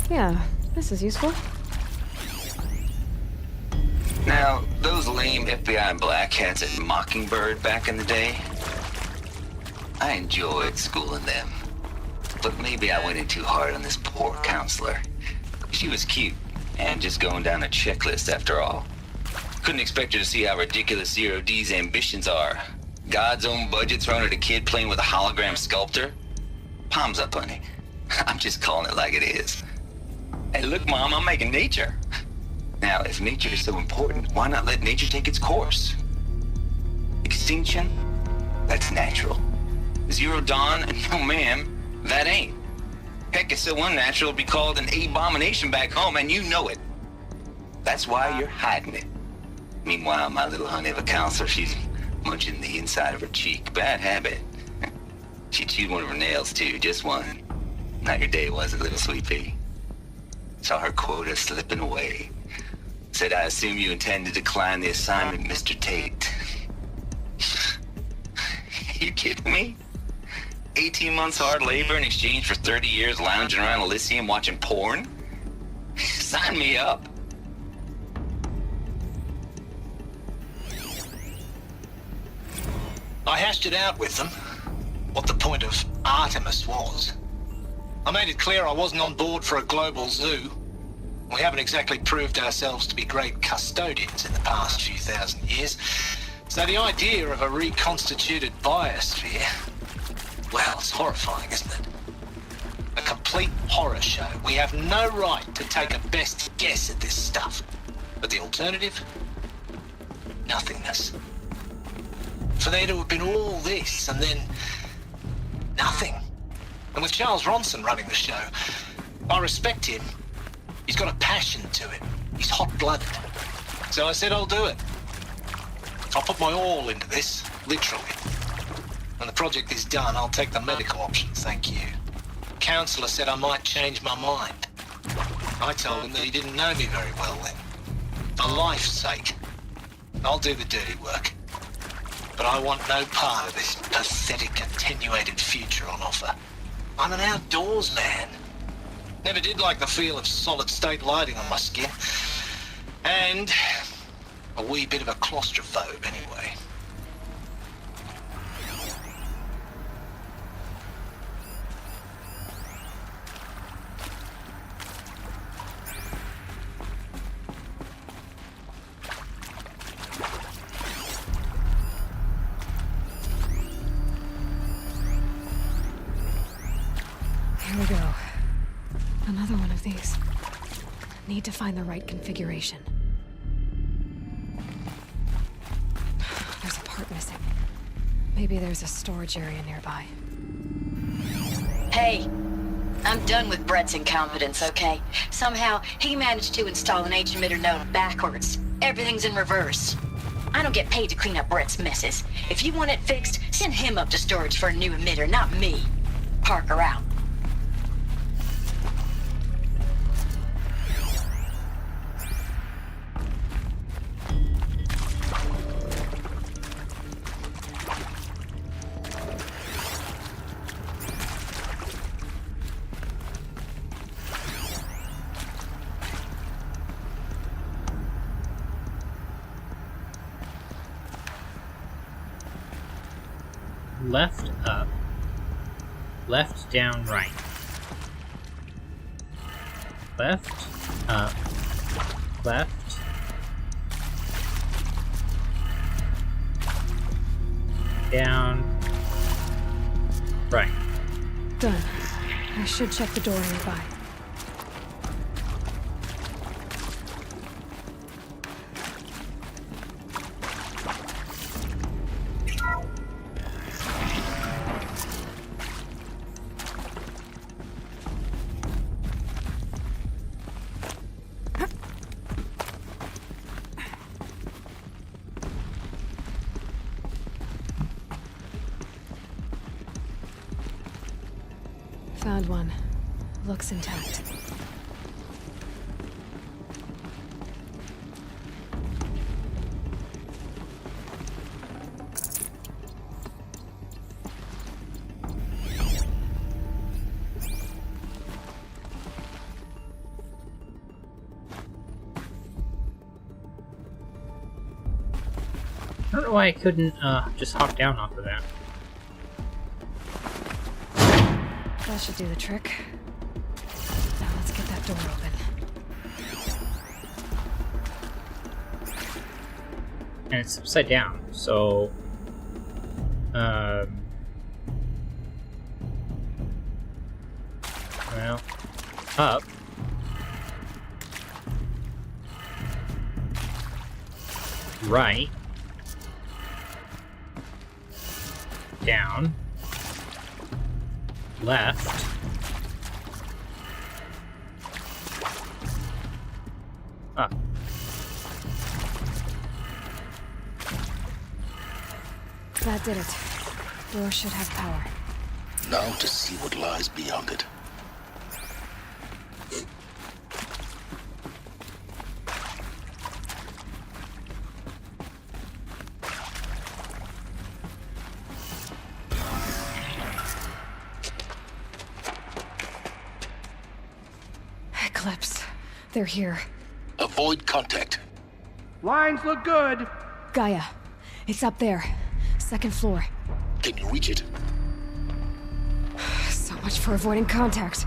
Yeah, this is useful. Now, those lame FBI black hats at Mockingbird back in the day, I enjoyed schooling them. But maybe I went in too hard on this poor counselor. She was cute, and just going down a checklist after all. Couldn't expect her to see how ridiculous Zero D's ambitions are. God's own budget thrown at a kid playing with a hologram sculptor? Palms up, honey. I'm just calling it like it is. Hey, look, Mom, I'm making nature. Now, if nature is so important, why not let nature take its course? Extinction? That's natural. Zero Dawn? No, ma'am, that ain't. Heck, it's so unnatural it'd be called an abomination back home, and you know it. That's why you're hiding it. Meanwhile, my little honey of a counselor, she's munching the inside of her cheek. Bad habit. She chewed one of her nails, too, just one. Not your day, was it, little sweet pea? Saw her quota slipping away. Said, I assume you intend to decline the assignment, Mr. Tate. You kidding me? 18 months hard labor in exchange for 30 years lounging around Elysium watching porn? Sign me up. I hashed it out with them, what the point of Artemis was. I made it clear I wasn't on board for a global zoo. We haven't exactly proved ourselves to be great custodians in the past few thousand years. So the idea of a reconstituted biosphere, well, it's horrifying, isn't it? A complete horror show. We have no right to take a best guess at this stuff. But the alternative? Nothingness. For there to have been all this and then nothing. And with Charles Ronson running the show, I respect him. He's got a passion to it. He's hot-blooded. So I said I'll do it. I'll put my all into this, literally. When the project is done, I'll take the medical option, thank you. Counselor said I might change my mind. I told him that he didn't know me very well then. For life's sake, I'll do the dirty work. But I want no part of this pathetic, attenuated future on offer. I'm an outdoors man. Never did like the feel of solid-state lighting on my skin. And a wee bit of a claustrophobe, anyway. Here we go. Another one of these. Need to find the right configuration. There's a part missing. Maybe there's a storage area nearby. Hey, I'm done with Brett's incompetence, okay? Somehow, he managed to install an H-emitter node backwards. Everything's in reverse. I don't get paid to clean up Brett's messes. If you want it fixed, send him up to storage for a new emitter, not me. Parker out. Left up, left down right, left up, left, down, right. Done. I should check the door nearby. Found one. Looks intact. I don't know why I couldn't just hop down off of that. That should do the trick. Now let's get that door open. And it's upside down, so... Well... Up. Right. Down. Left. Up. That did it. Door should have power. Now to see what lies beyond it. Eclipse. They're here. Avoid contact. Lines look good. Gaia. It's up there. Second floor. Can you reach it? So much for avoiding contact.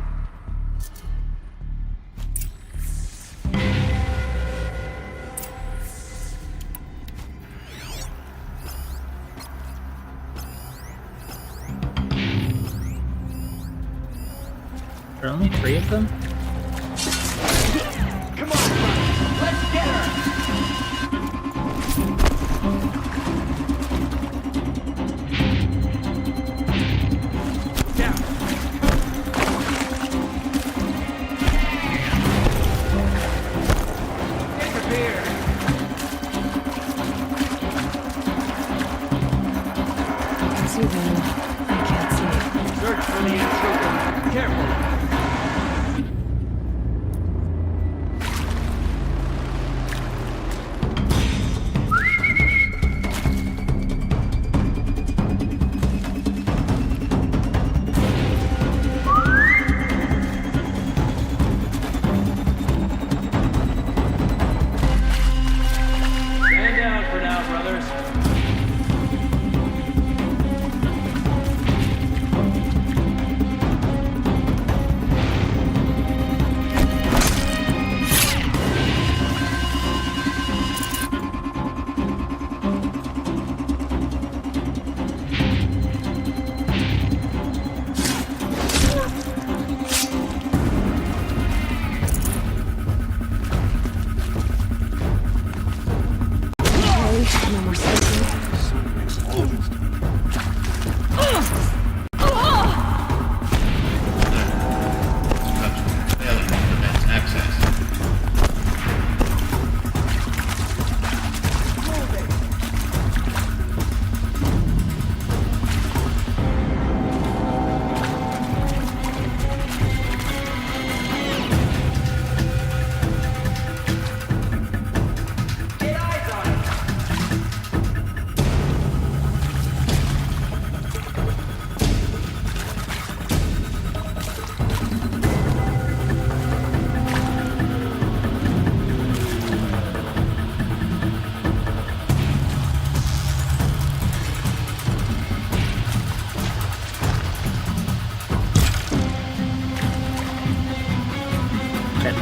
There are only 3 of them? Come on, brother. Let's get her.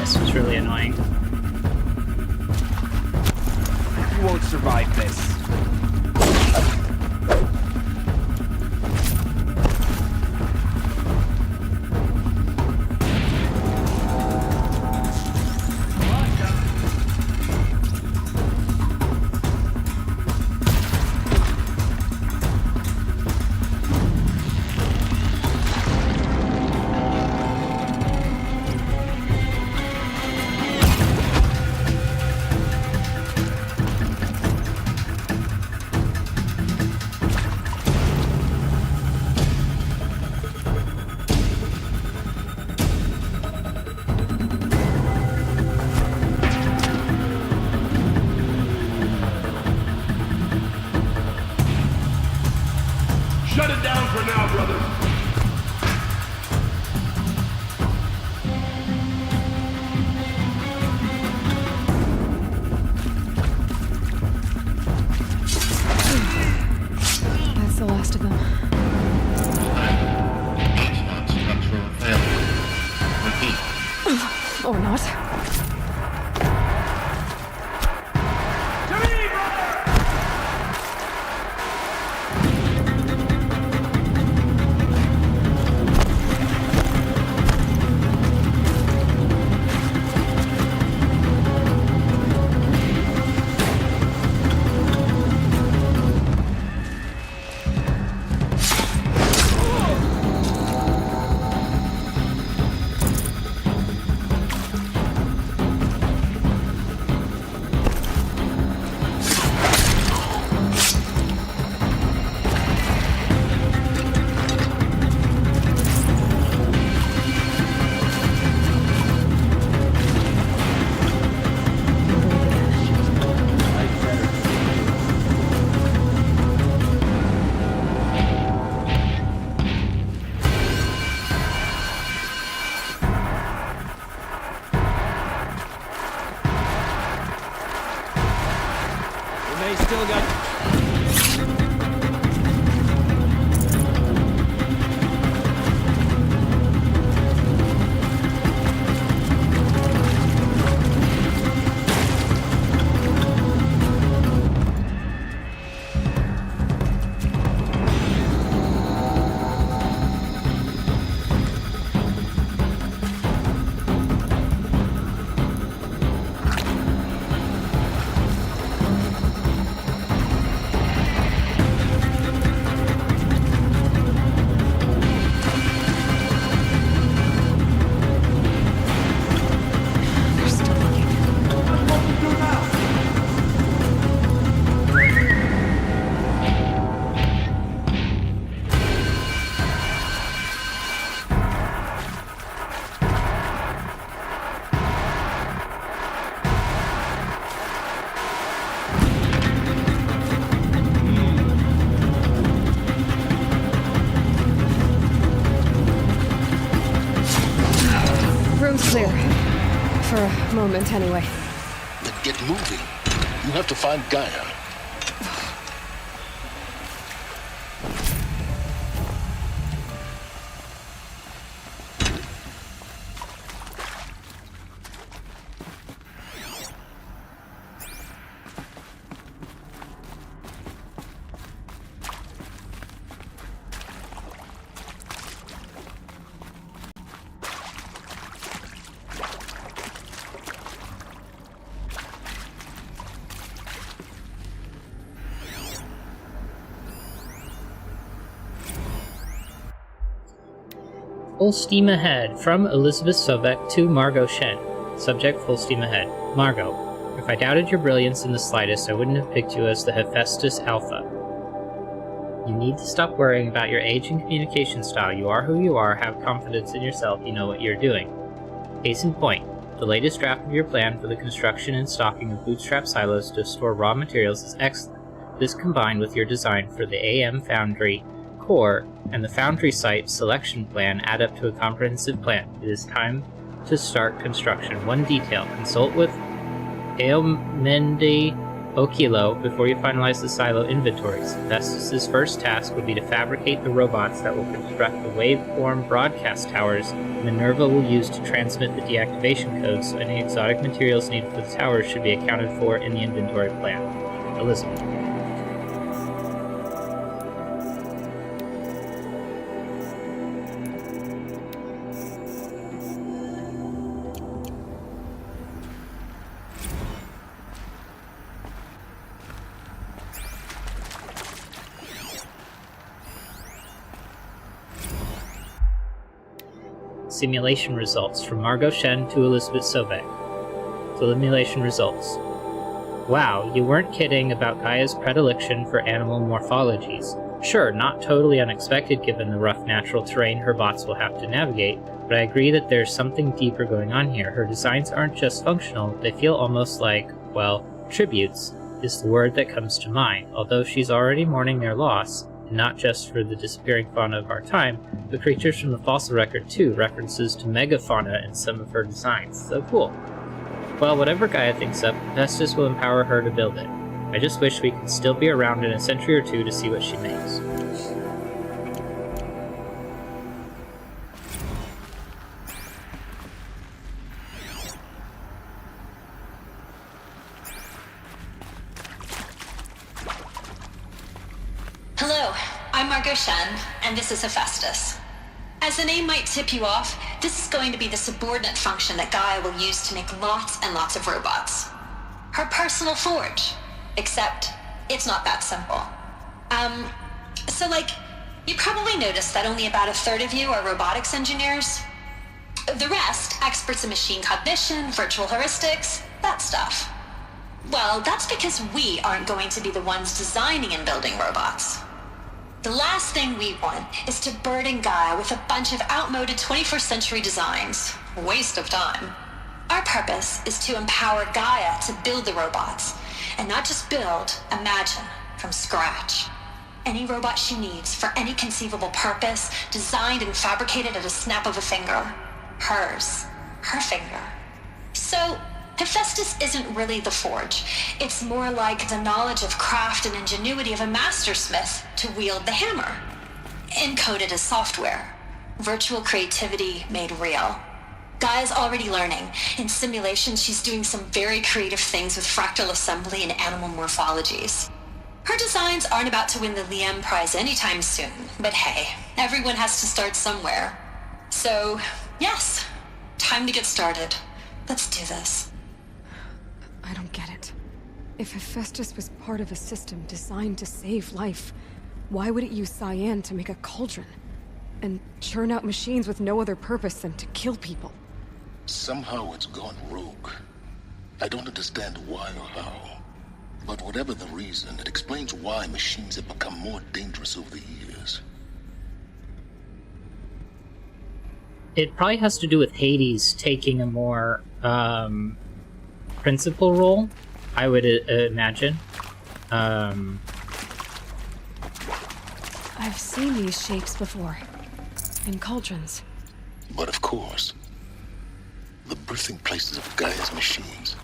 This was really annoying. You won't survive this. Shut it down for now, brother. May still got... Clear. For a moment, anyway. Then get moving. You have to find Gaia. Full steam ahead. From Elizabeth Sobek to Margot Shen. Subject: full steam ahead. Margot, if I doubted your brilliance in the slightest, I wouldn't have picked you as the Hephaestus Alpha. You need to stop worrying about your age and communication style. You are who you are, have confidence in yourself, you know what you're doing. Case in point, the latest draft of your plan for the construction and stocking of bootstrap silos to store raw materials is excellent. This combined with your design for the AM Foundry core and the Foundry site selection plan add up to a comprehensive plan. It is time to start construction. One detail, consult with Aomendi Okilo before you finalize the silo inventories. Festus's first task would be to fabricate the robots that will construct the waveform broadcast towers Minerva will use to transmit the deactivation codes, so any exotic materials needed for the towers should be accounted for in the inventory plan. Elizabeth. Simulation results from Margot Shen to Elizabeth Sobek. Simulation results. Wow, you weren't kidding about Gaia's predilection for animal morphologies. Sure, not totally unexpected given the rough natural terrain her bots will have to navigate, but I agree that there's something deeper going on here. Her designs aren't just functional, they feel almost like, well, tributes is the word that comes to mind. Although she's already mourning their loss, and not just for the disappearing fauna of our time, but creatures from the fossil record too, references to megafauna in some of her designs. So cool. Well, whatever Gaia thinks up, Hephaestus will empower her to build it. I just wish we could still be around in a century or two to see what she makes. Hello, I'm Margot Shen, and this is Hephaestus. As the name might tip you off, this is going to be the subordinate function that Gaia will use to make lots and lots of robots. Her personal forge. Except, it's not that simple. You probably noticed that only about a third of you are robotics engineers. The rest, experts in machine cognition, virtual heuristics, that stuff. Well, that's because we aren't going to be the ones designing and building robots. The last thing we want is to burden Gaia with a bunch of outmoded 21st century designs. Waste of time. Our purpose is to empower Gaia to build the robots, and not just build, imagine, from scratch. Any robot she needs for any conceivable purpose, designed and fabricated at a snap of a finger. Hers. Her finger. So, Hephaestus isn't really the forge. It's more like the knowledge of craft and ingenuity of a mastersmith to wield the hammer. Encoded as software. Virtual creativity made real. Gaia's already learning. In simulation, she's doing some very creative things with fractal assembly and animal morphologies. Her designs aren't about to win the Liam Prize anytime soon, but hey, everyone has to start somewhere. So, yes, time to get started. Let's do this. I don't get it. If Hephaestus was part of a system designed to save life, why would it use cyan to make a cauldron? And churn out machines with no other purpose than to kill people? Somehow it's gone rogue. I don't understand why or how. But whatever the reason, it explains why machines have become more dangerous over the years. It probably has to do with Hades taking a more principal role, I would imagine. I've seen these shapes before. In cauldrons. But of course, the birthing places of Gaia's machines.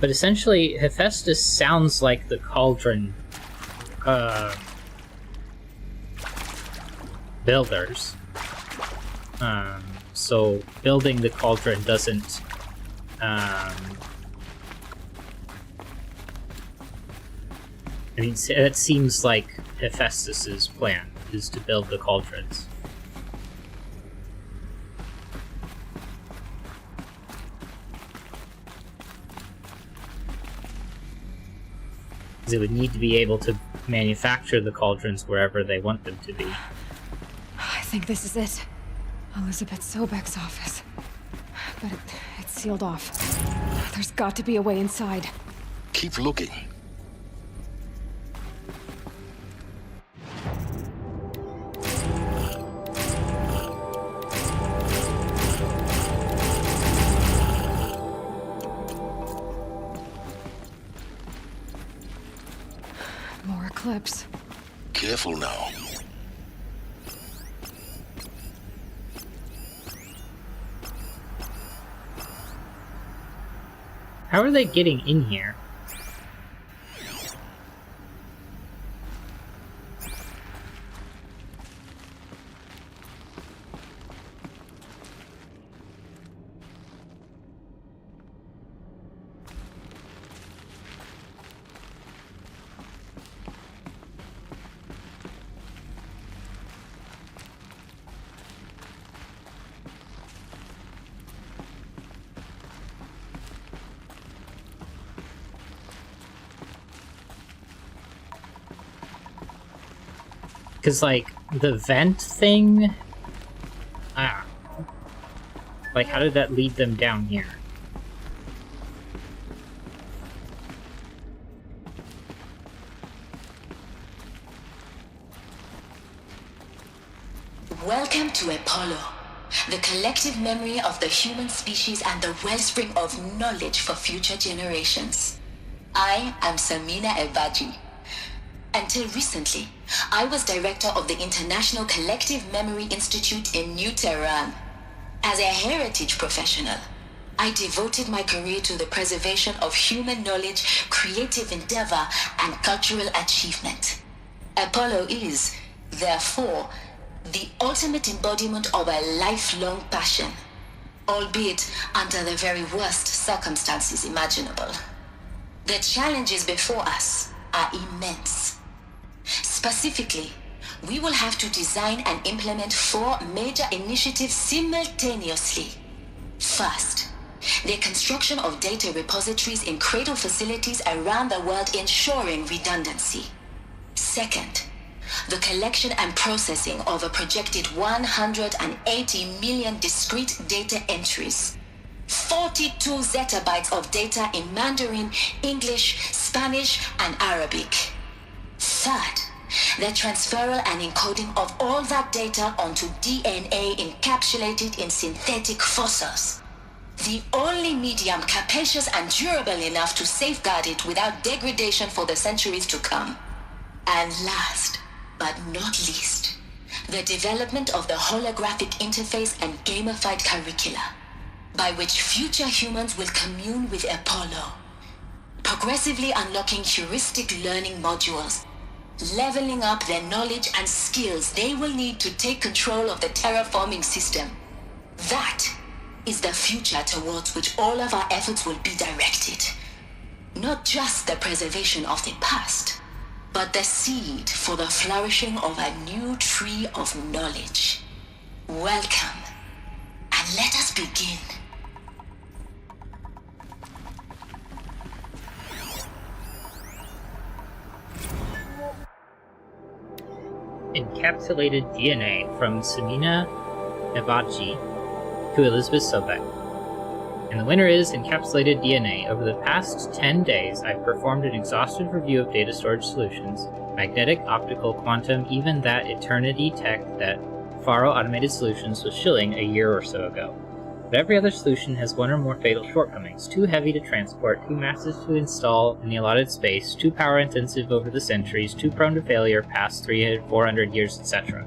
But essentially, Hephaestus sounds like the cauldron builders. So building the cauldron doesn't I mean, it seems like Hephaestus's plan is to build the cauldrons. They would need to be able to manufacture the cauldrons wherever they want them to be. I think this is it. Elizabeth Sobek's office. But it's sealed off. There's got to be a way inside. Keep looking. Eclipse. Careful now. How are they getting in here? Because, like, the vent thing... like, how did that lead them down here? Welcome to Apollo, the collective memory of the human species and the wellspring of knowledge for future generations. I am Samina Ebaji. Until recently, I was director of the International Collective Memory Institute in New Tehran. As a heritage professional, I devoted my career to the preservation of human knowledge, creative endeavor, and cultural achievement. Apollo is, therefore, the ultimate embodiment of a lifelong passion, albeit under the very worst circumstances imaginable. The challenges before us are immense. Specifically, we will have to design and implement 4 major initiatives simultaneously. First, the construction of data repositories in cradle facilities around the world, ensuring redundancy. Second, the collection and processing of a projected 180 million discrete data entries. 42 zettabytes of data in Mandarin, English, Spanish, and Arabic. Third, the transferal and encoding of all that data onto DNA encapsulated in synthetic fossils. The only medium capacious and durable enough to safeguard it without degradation for the centuries to come. And last, but not least, the development of the holographic interface and gamified curricula, by which future humans will commune with Apollo, progressively unlocking heuristic learning modules, leveling up their knowledge and skills they will need to take control of the terraforming system. That is the future towards which all of our efforts will be directed. Not just the preservation of the past, but the seed for the flourishing of a new tree of knowledge. Welcome, and let us begin. Encapsulated DNA from Samina Evaji to Elizabeth Sobek. And the winner is Encapsulated DNA. Over the past 10 days, I've performed an exhaustive review of data storage solutions, magnetic, optical, quantum, even that eternity tech that Faro Automated Solutions was shilling a year or so ago. But every other solution has one or more fatal shortcomings: too heavy to transport, too massive to install in the allotted space, too power intensive over the centuries, too prone to failure past 300-400 years, etc.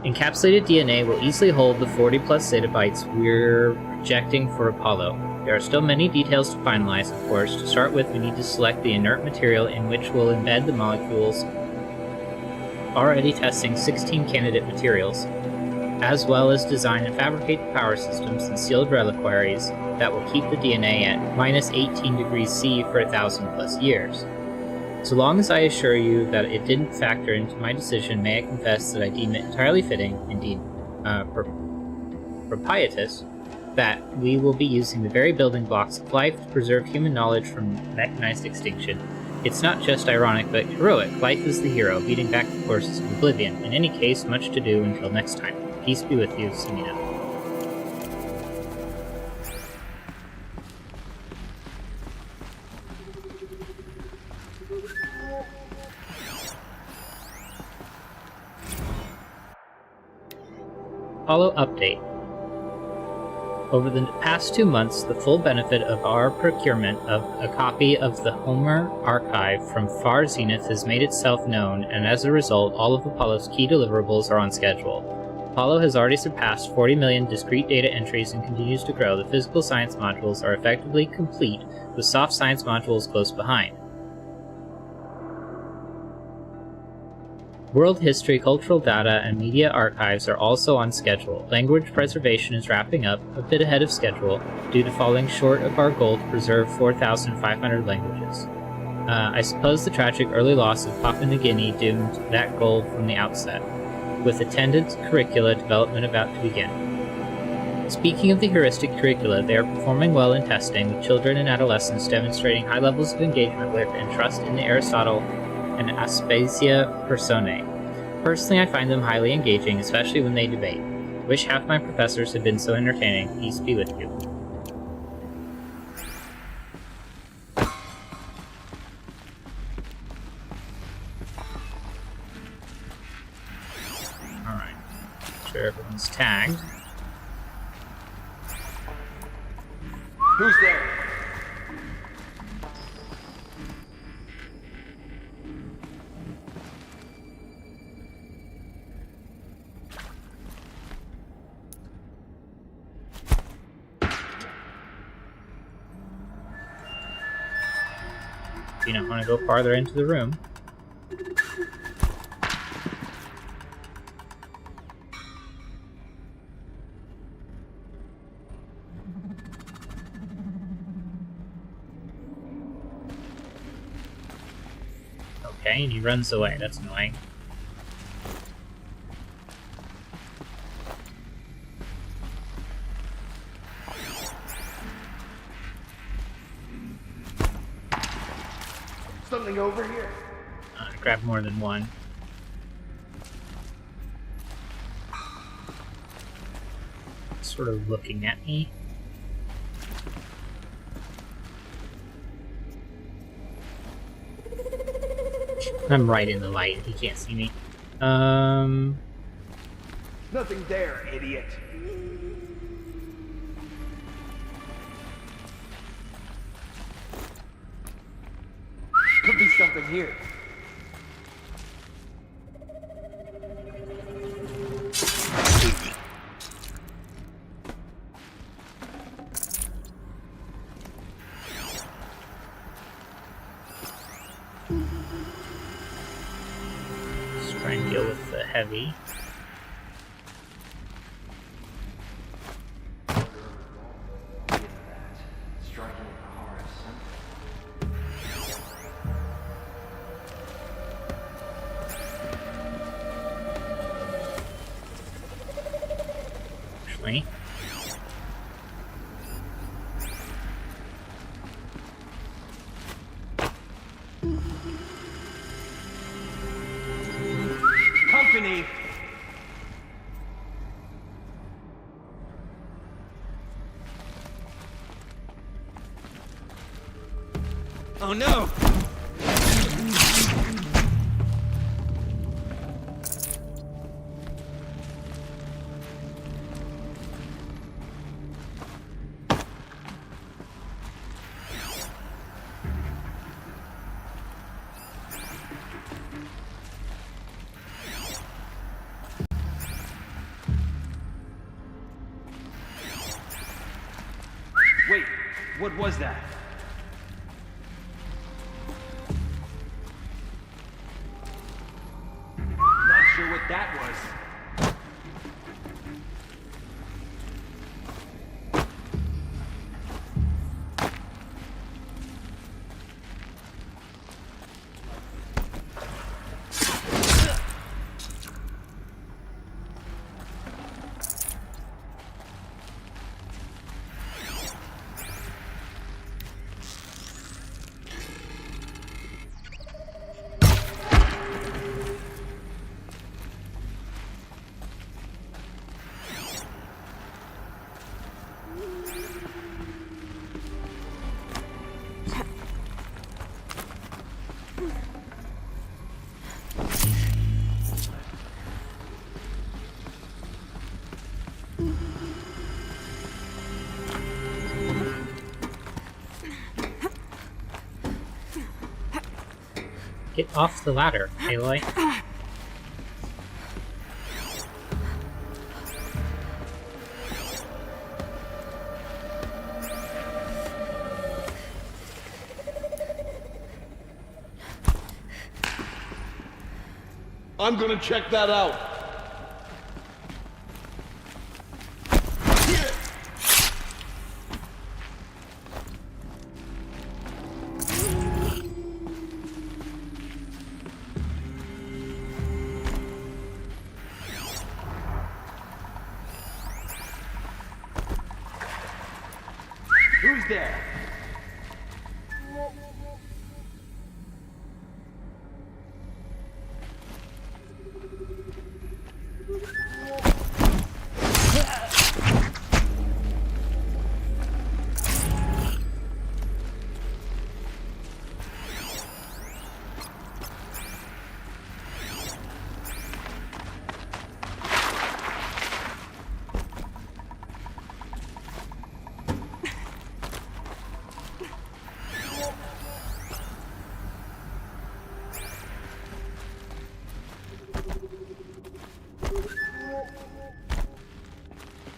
Encapsulated DNA will easily hold the 40-plus zettabytes we're projecting for Apollo. There are still many details to finalize, of course. To start with, we need to select the inert material in which we'll embed the molecules, already testing 16 candidate materials, as well as design and fabricate the power systems and sealed reliquaries that will keep the DNA at minus 18 degrees C for 1,000 plus years. So long as I assure you that it didn't factor into my decision, may I confess that I deem it entirely fitting, indeed propitious, that we will be using the very building blocks of life to preserve human knowledge from mechanized extinction. It's not just ironic, but heroic. Life is the hero, beating back the forces of oblivion. In any case, much to do until next time. Peace be with you, Samina. Apollo update. Over the past 2 months, the full benefit of our procurement of a copy of the Homer archive from Far Zenith has made itself known, and as a result, all of Apollo's key deliverables are on schedule. Apollo has already surpassed 40 million discrete data entries and continues to grow. The physical science modules are effectively complete, with soft science modules close behind. World history, cultural data, and media archives are also on schedule. Language preservation is wrapping up, a bit ahead of schedule, due to falling short of our goal to preserve 4,500 languages. I suppose the tragic early loss of Papua New Guinea doomed that goal from the outset, with attendant curricula development about to begin. Speaking of the heuristic curricula, they are performing well in testing, with children and adolescents demonstrating high levels of engagement with and trust in the Aristotle and Aspasia Personae. Personally, I find them highly engaging, especially when they debate. Wish half my professors had been so entertaining. Peace be with you. Alright. Make sure everyone's tagged. Who's there? You don't want to go farther into the room. Okay, and he runs away. That's annoying. Something over here. Grab more than one. Sort of looking at me. I'm right in the light. He can't see me. Nothing there, idiot. Could be something here. Let's try and deal with the heavy. Actually. Company. Oh no! Wait, what was that? Not sure what that was. Get off the ladder, Aloy. I'm gonna check that out. Who's there?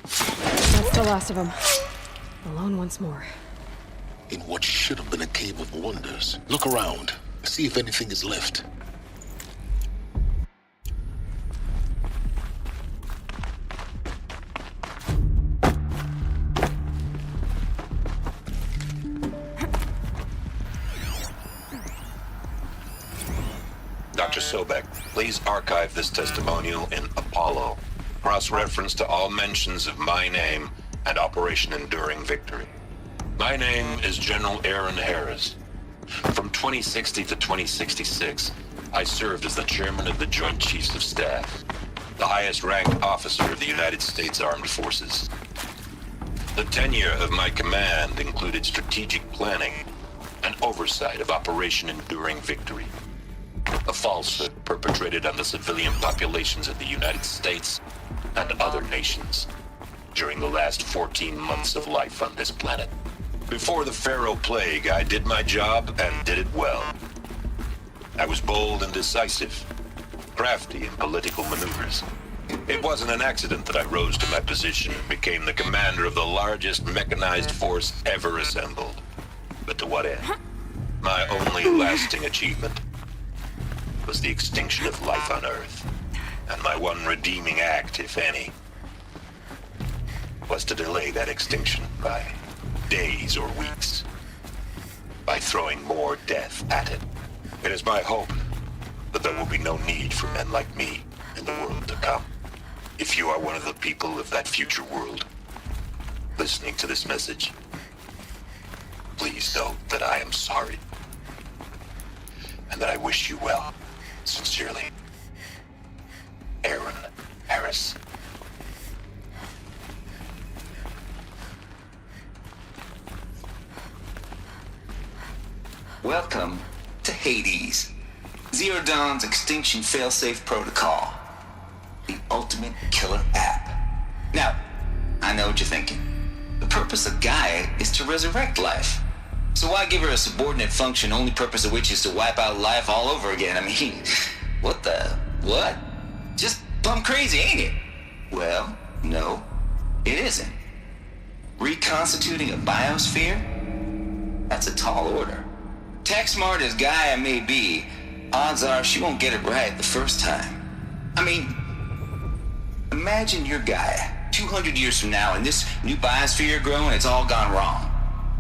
That's the last of them. Alone once more. In what should have been a cave of wonders. Look around. See if anything is left. Dr. Sobek, please archive this testimonial in Apollo. Cross-reference to all mentions of my name and Operation Enduring Victory. My name is General Aaron Harris. From 2060 to 2066, I served as the chairman of the Joint Chiefs of Staff, the highest-ranked officer of the United States Armed Forces. The tenure of my command included strategic planning and oversight of Operation Enduring Victory. A falsehood perpetrated on the civilian populations of the United States and other nations during the last 14 months of life on this planet. Before the Pharaoh Plague, I did my job and did it well. I was bold and decisive, crafty in political maneuvers. It wasn't an accident that I rose to my position and became the commander of the largest mechanized force ever assembled. But to what end? My only lasting achievement was the extinction of life on Earth. And my one redeeming act, if any, was to delay that extinction by days or weeks, by throwing more death at it. It is my hope that there will be no need for men like me in the world to come. If you are one of the people of that future world listening to this message, please know that I am sorry and that I wish you well. Sincerely, Aaron Harris. Welcome to Hades, Zero Dawn's extinction failsafe protocol, the ultimate killer app. Now, I know what you're thinking. The purpose of Gaia is to resurrect life. So why give her a subordinate function, only purpose of which is to wipe out life all over again? I mean, what? Just plumb crazy, ain't it? Well, no, it isn't. Reconstituting a biosphere? That's a tall order. Tech smart as Gaia may be, odds are she won't get it right the first time. I mean, imagine you're Gaia, 200 years from now, and this new biosphere growing, it's all gone wrong.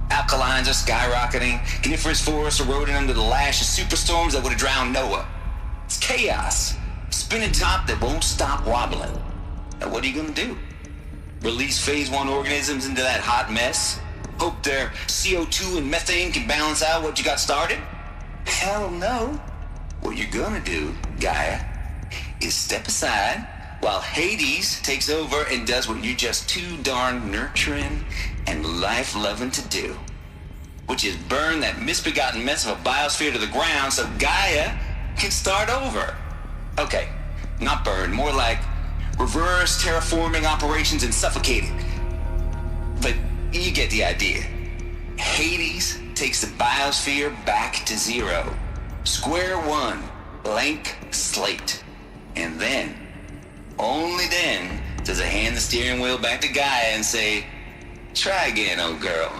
Alkalines are skyrocketing, coniferous forests eroding under the lash of superstorms that would have drowned Noah. It's chaos, spinning top that won't stop wobbling. Now what are you gonna do? Release phase 1 organisms into that hot mess? Hope their CO2 and methane can balance out what you got started? Hell no. What you're gonna do, Gaia, is step aside while Hades takes over and does what you're just too darn nurturing and life-loving to do, which is burn that misbegotten mess of a biosphere to the ground so Gaia can start over. Okay, not burn, more like reverse terraforming operations and suffocating. But you get the idea. Hades takes the biosphere back to zero. Square one, blank slate. And then, only then, does it hand the steering wheel back to Gaia and say, try again, old girl.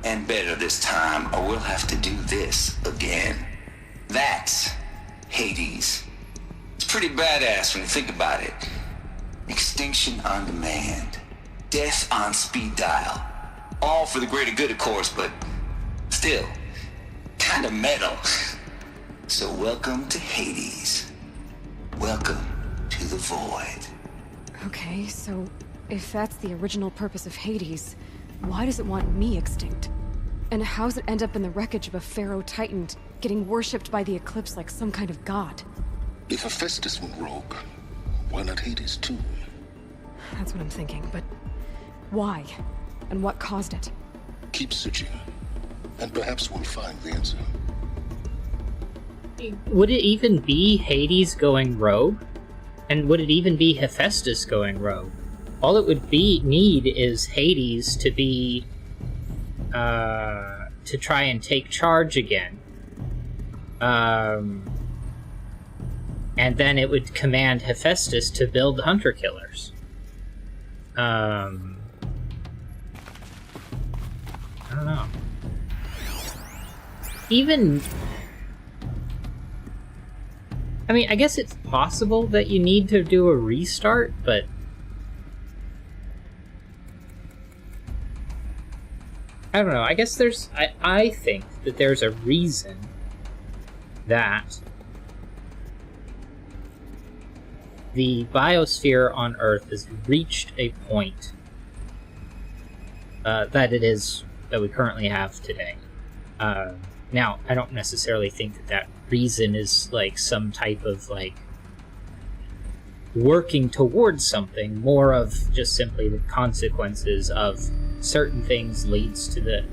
And better this time, or we'll have to do this again. That's Hades. It's pretty badass when you think about it. Extinction on demand. Death on speed dial. All for the greater good, of course, but still, kind of metal. So welcome to Hades. Welcome to the void. Okay, so if that's the original purpose of Hades, why does it want me extinct? And how's it end up in the wreckage of a Pharaoh Titan getting worshipped by the Eclipse like some kind of god? If Hephaestus went rogue, why not Hades too? That's what I'm thinking, but why? And what caused it? Keep searching, and perhaps we'll find the answer. Would it even be Hades going rogue? And would it even be Hephaestus going rogue? All it would need is Hades to be, to try and take charge again. And then it would command Hephaestus to build hunter-killers. I don't know. Even... I mean, I guess it's possible that you need to do a restart, but... I don't know, I guess there's... I think that there's a reason that the biosphere on Earth has reached a point that we currently have today. Now, I don't necessarily think that reason is like some type of like working towards something, more of just simply the consequences of certain things leads to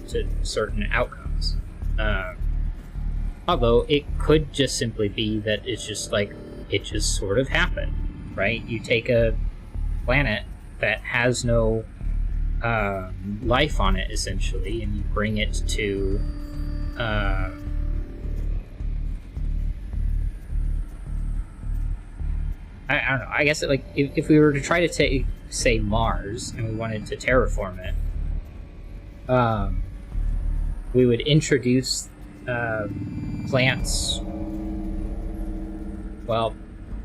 certain outcomes. Although it could just simply be that it's just like, it just sort of happened, right? You take a planet that has no life on it, essentially, and you bring it to I don't know. I guess like if we were to try to take, say, Mars, and we wanted to terraform it, we would introduce plants. Well,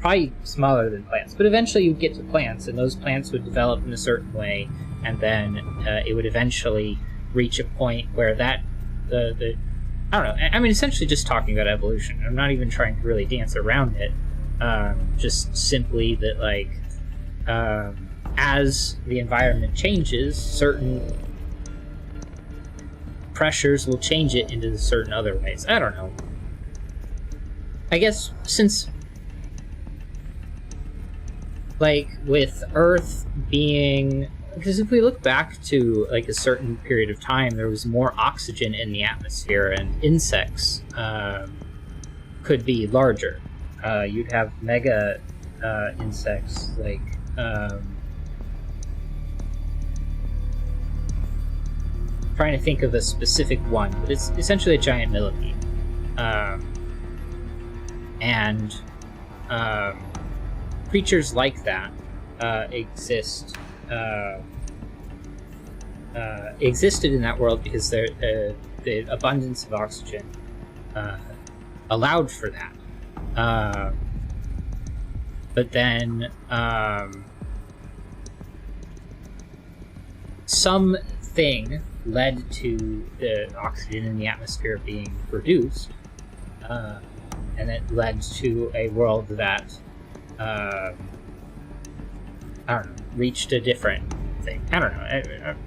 probably smaller than plants, but eventually you'd get to plants, and those plants would develop in a certain way, and then it would eventually reach a point where that the I don't know. I mean, essentially just talking about evolution. I'm not even trying to really dance around it. Just simply that, like, as the environment changes, certain pressures will change it into certain other ways. I don't know. I guess since, like, with Earth being... Because if we look back to, like, a certain period of time, there was more oxygen in the atmosphere, and insects could be larger. You'd have mega insects, like... trying to think of a specific one, but it's essentially a giant millipede. And creatures like that existed in that world because the abundance of oxygen allowed for that. But then something led to the oxygen in the atmosphere being reduced, and it led to a world that I don't know, reached a different thing. I don't know. I'm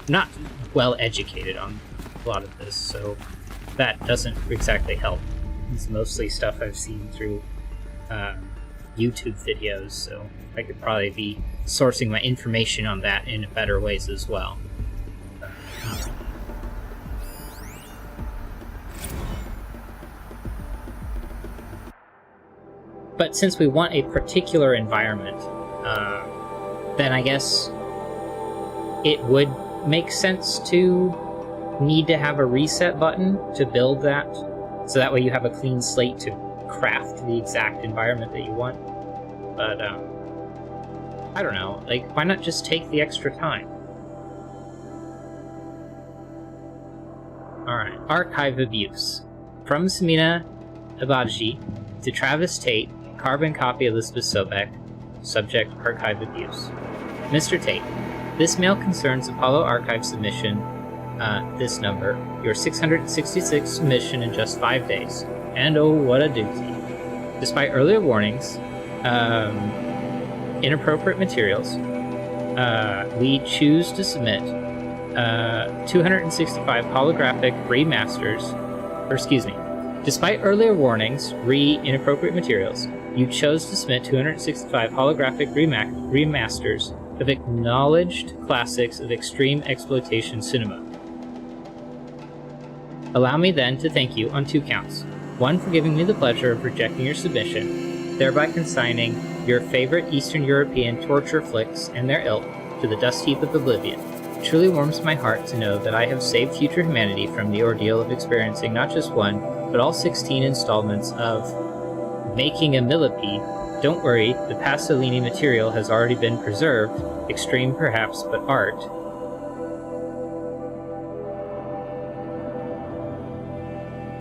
not well educated on a lot of this, so that doesn't exactly help. It's mostly stuff I've seen through YouTube videos, so I could probably be sourcing my information on that in better ways as well. But since we want a particular environment, then I guess it would make sense to need to have a reset button to build that, so that way you have a clean slate to craft the exact environment that you want. But, I don't know, like, why not just take the extra time? Alright, archive abuse. From Samina Abaji to Travis Tate, carbon copy Elizabeth Sobek, subject archive abuse. Mr. Tate, this mail concerns Apollo archive submission, this number, your 666th submission in just 5 days. And oh, what a doozy. Despite earlier warnings, inappropriate materials, we choose to submit 265 holographic remasters, or excuse me, despite earlier warnings, inappropriate materials, you chose to submit 265 holographic remasters of acknowledged classics of extreme exploitation cinema. Allow me then to thank you on 2 counts. 1 for giving me the pleasure of rejecting your submission, thereby consigning your favorite Eastern European torture flicks and their ilk to the dust heap of oblivion. It truly warms my heart to know that I have saved future humanity from the ordeal of experiencing not just one, but all 16 installments of Making a Millipede. Don't worry, the Pasolini material has already been preserved, extreme perhaps, but art.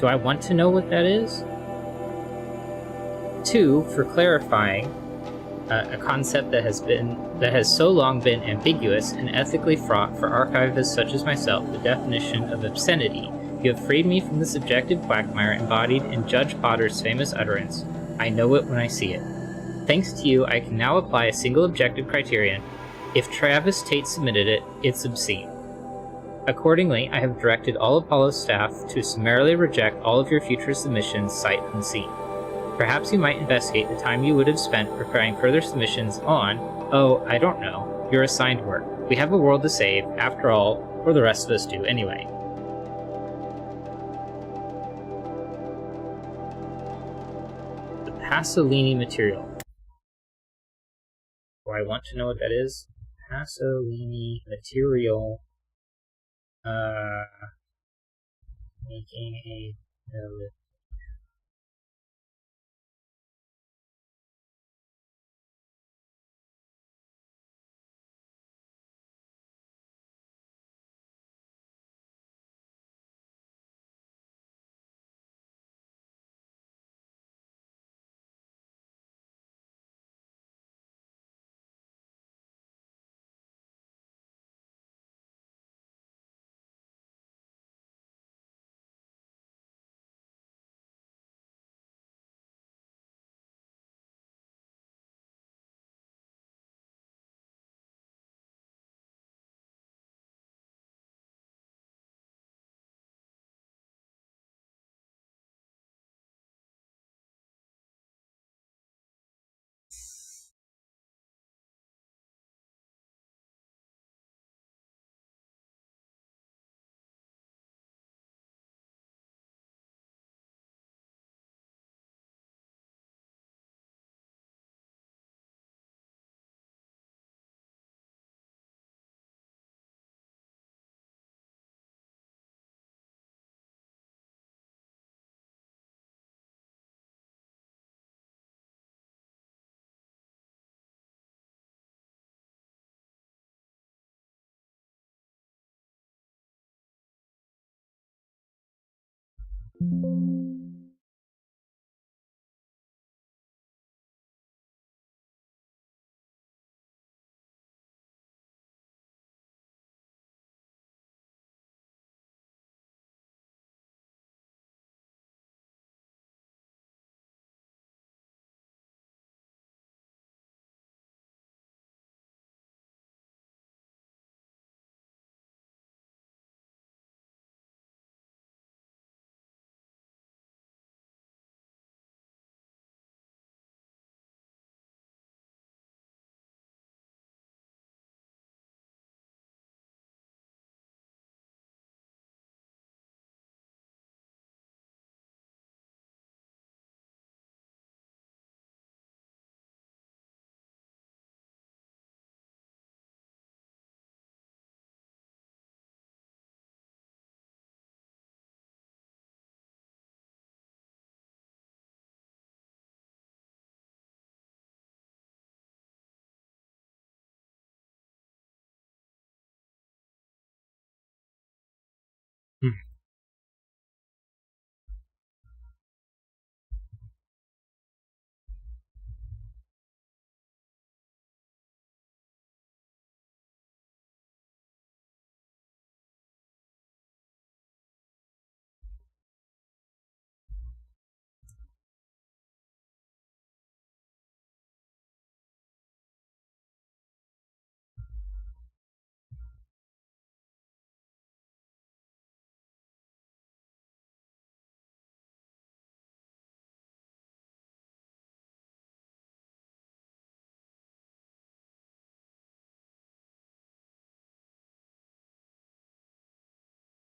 Do I want to know what that is? 2, for clarifying a concept that has so long been ambiguous and ethically fraught for archivists such as myself, the definition of obscenity. You have freed me from the subjective quagmire embodied in Judge Potter's famous utterance, I know it when I see it. Thanks to you, I can now apply a single objective criterion. If Travis Tate submitted it, it's obscene. Accordingly, I have directed all Apollo staff to summarily reject all of your future submissions sight unseen. Perhaps you might investigate the time you would have spent preparing further submissions on, oh, I don't know, your assigned work. We have a world to save, after all, or the rest of us do anyway. Pasolini material. Do I want to know what that is? Pasolini material. Making a note.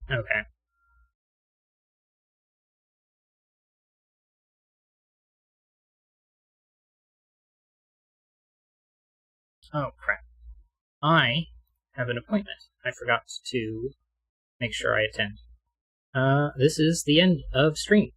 Okay. Oh, crap. I have an appointment. I forgot to make sure I attend. This is the end of stream.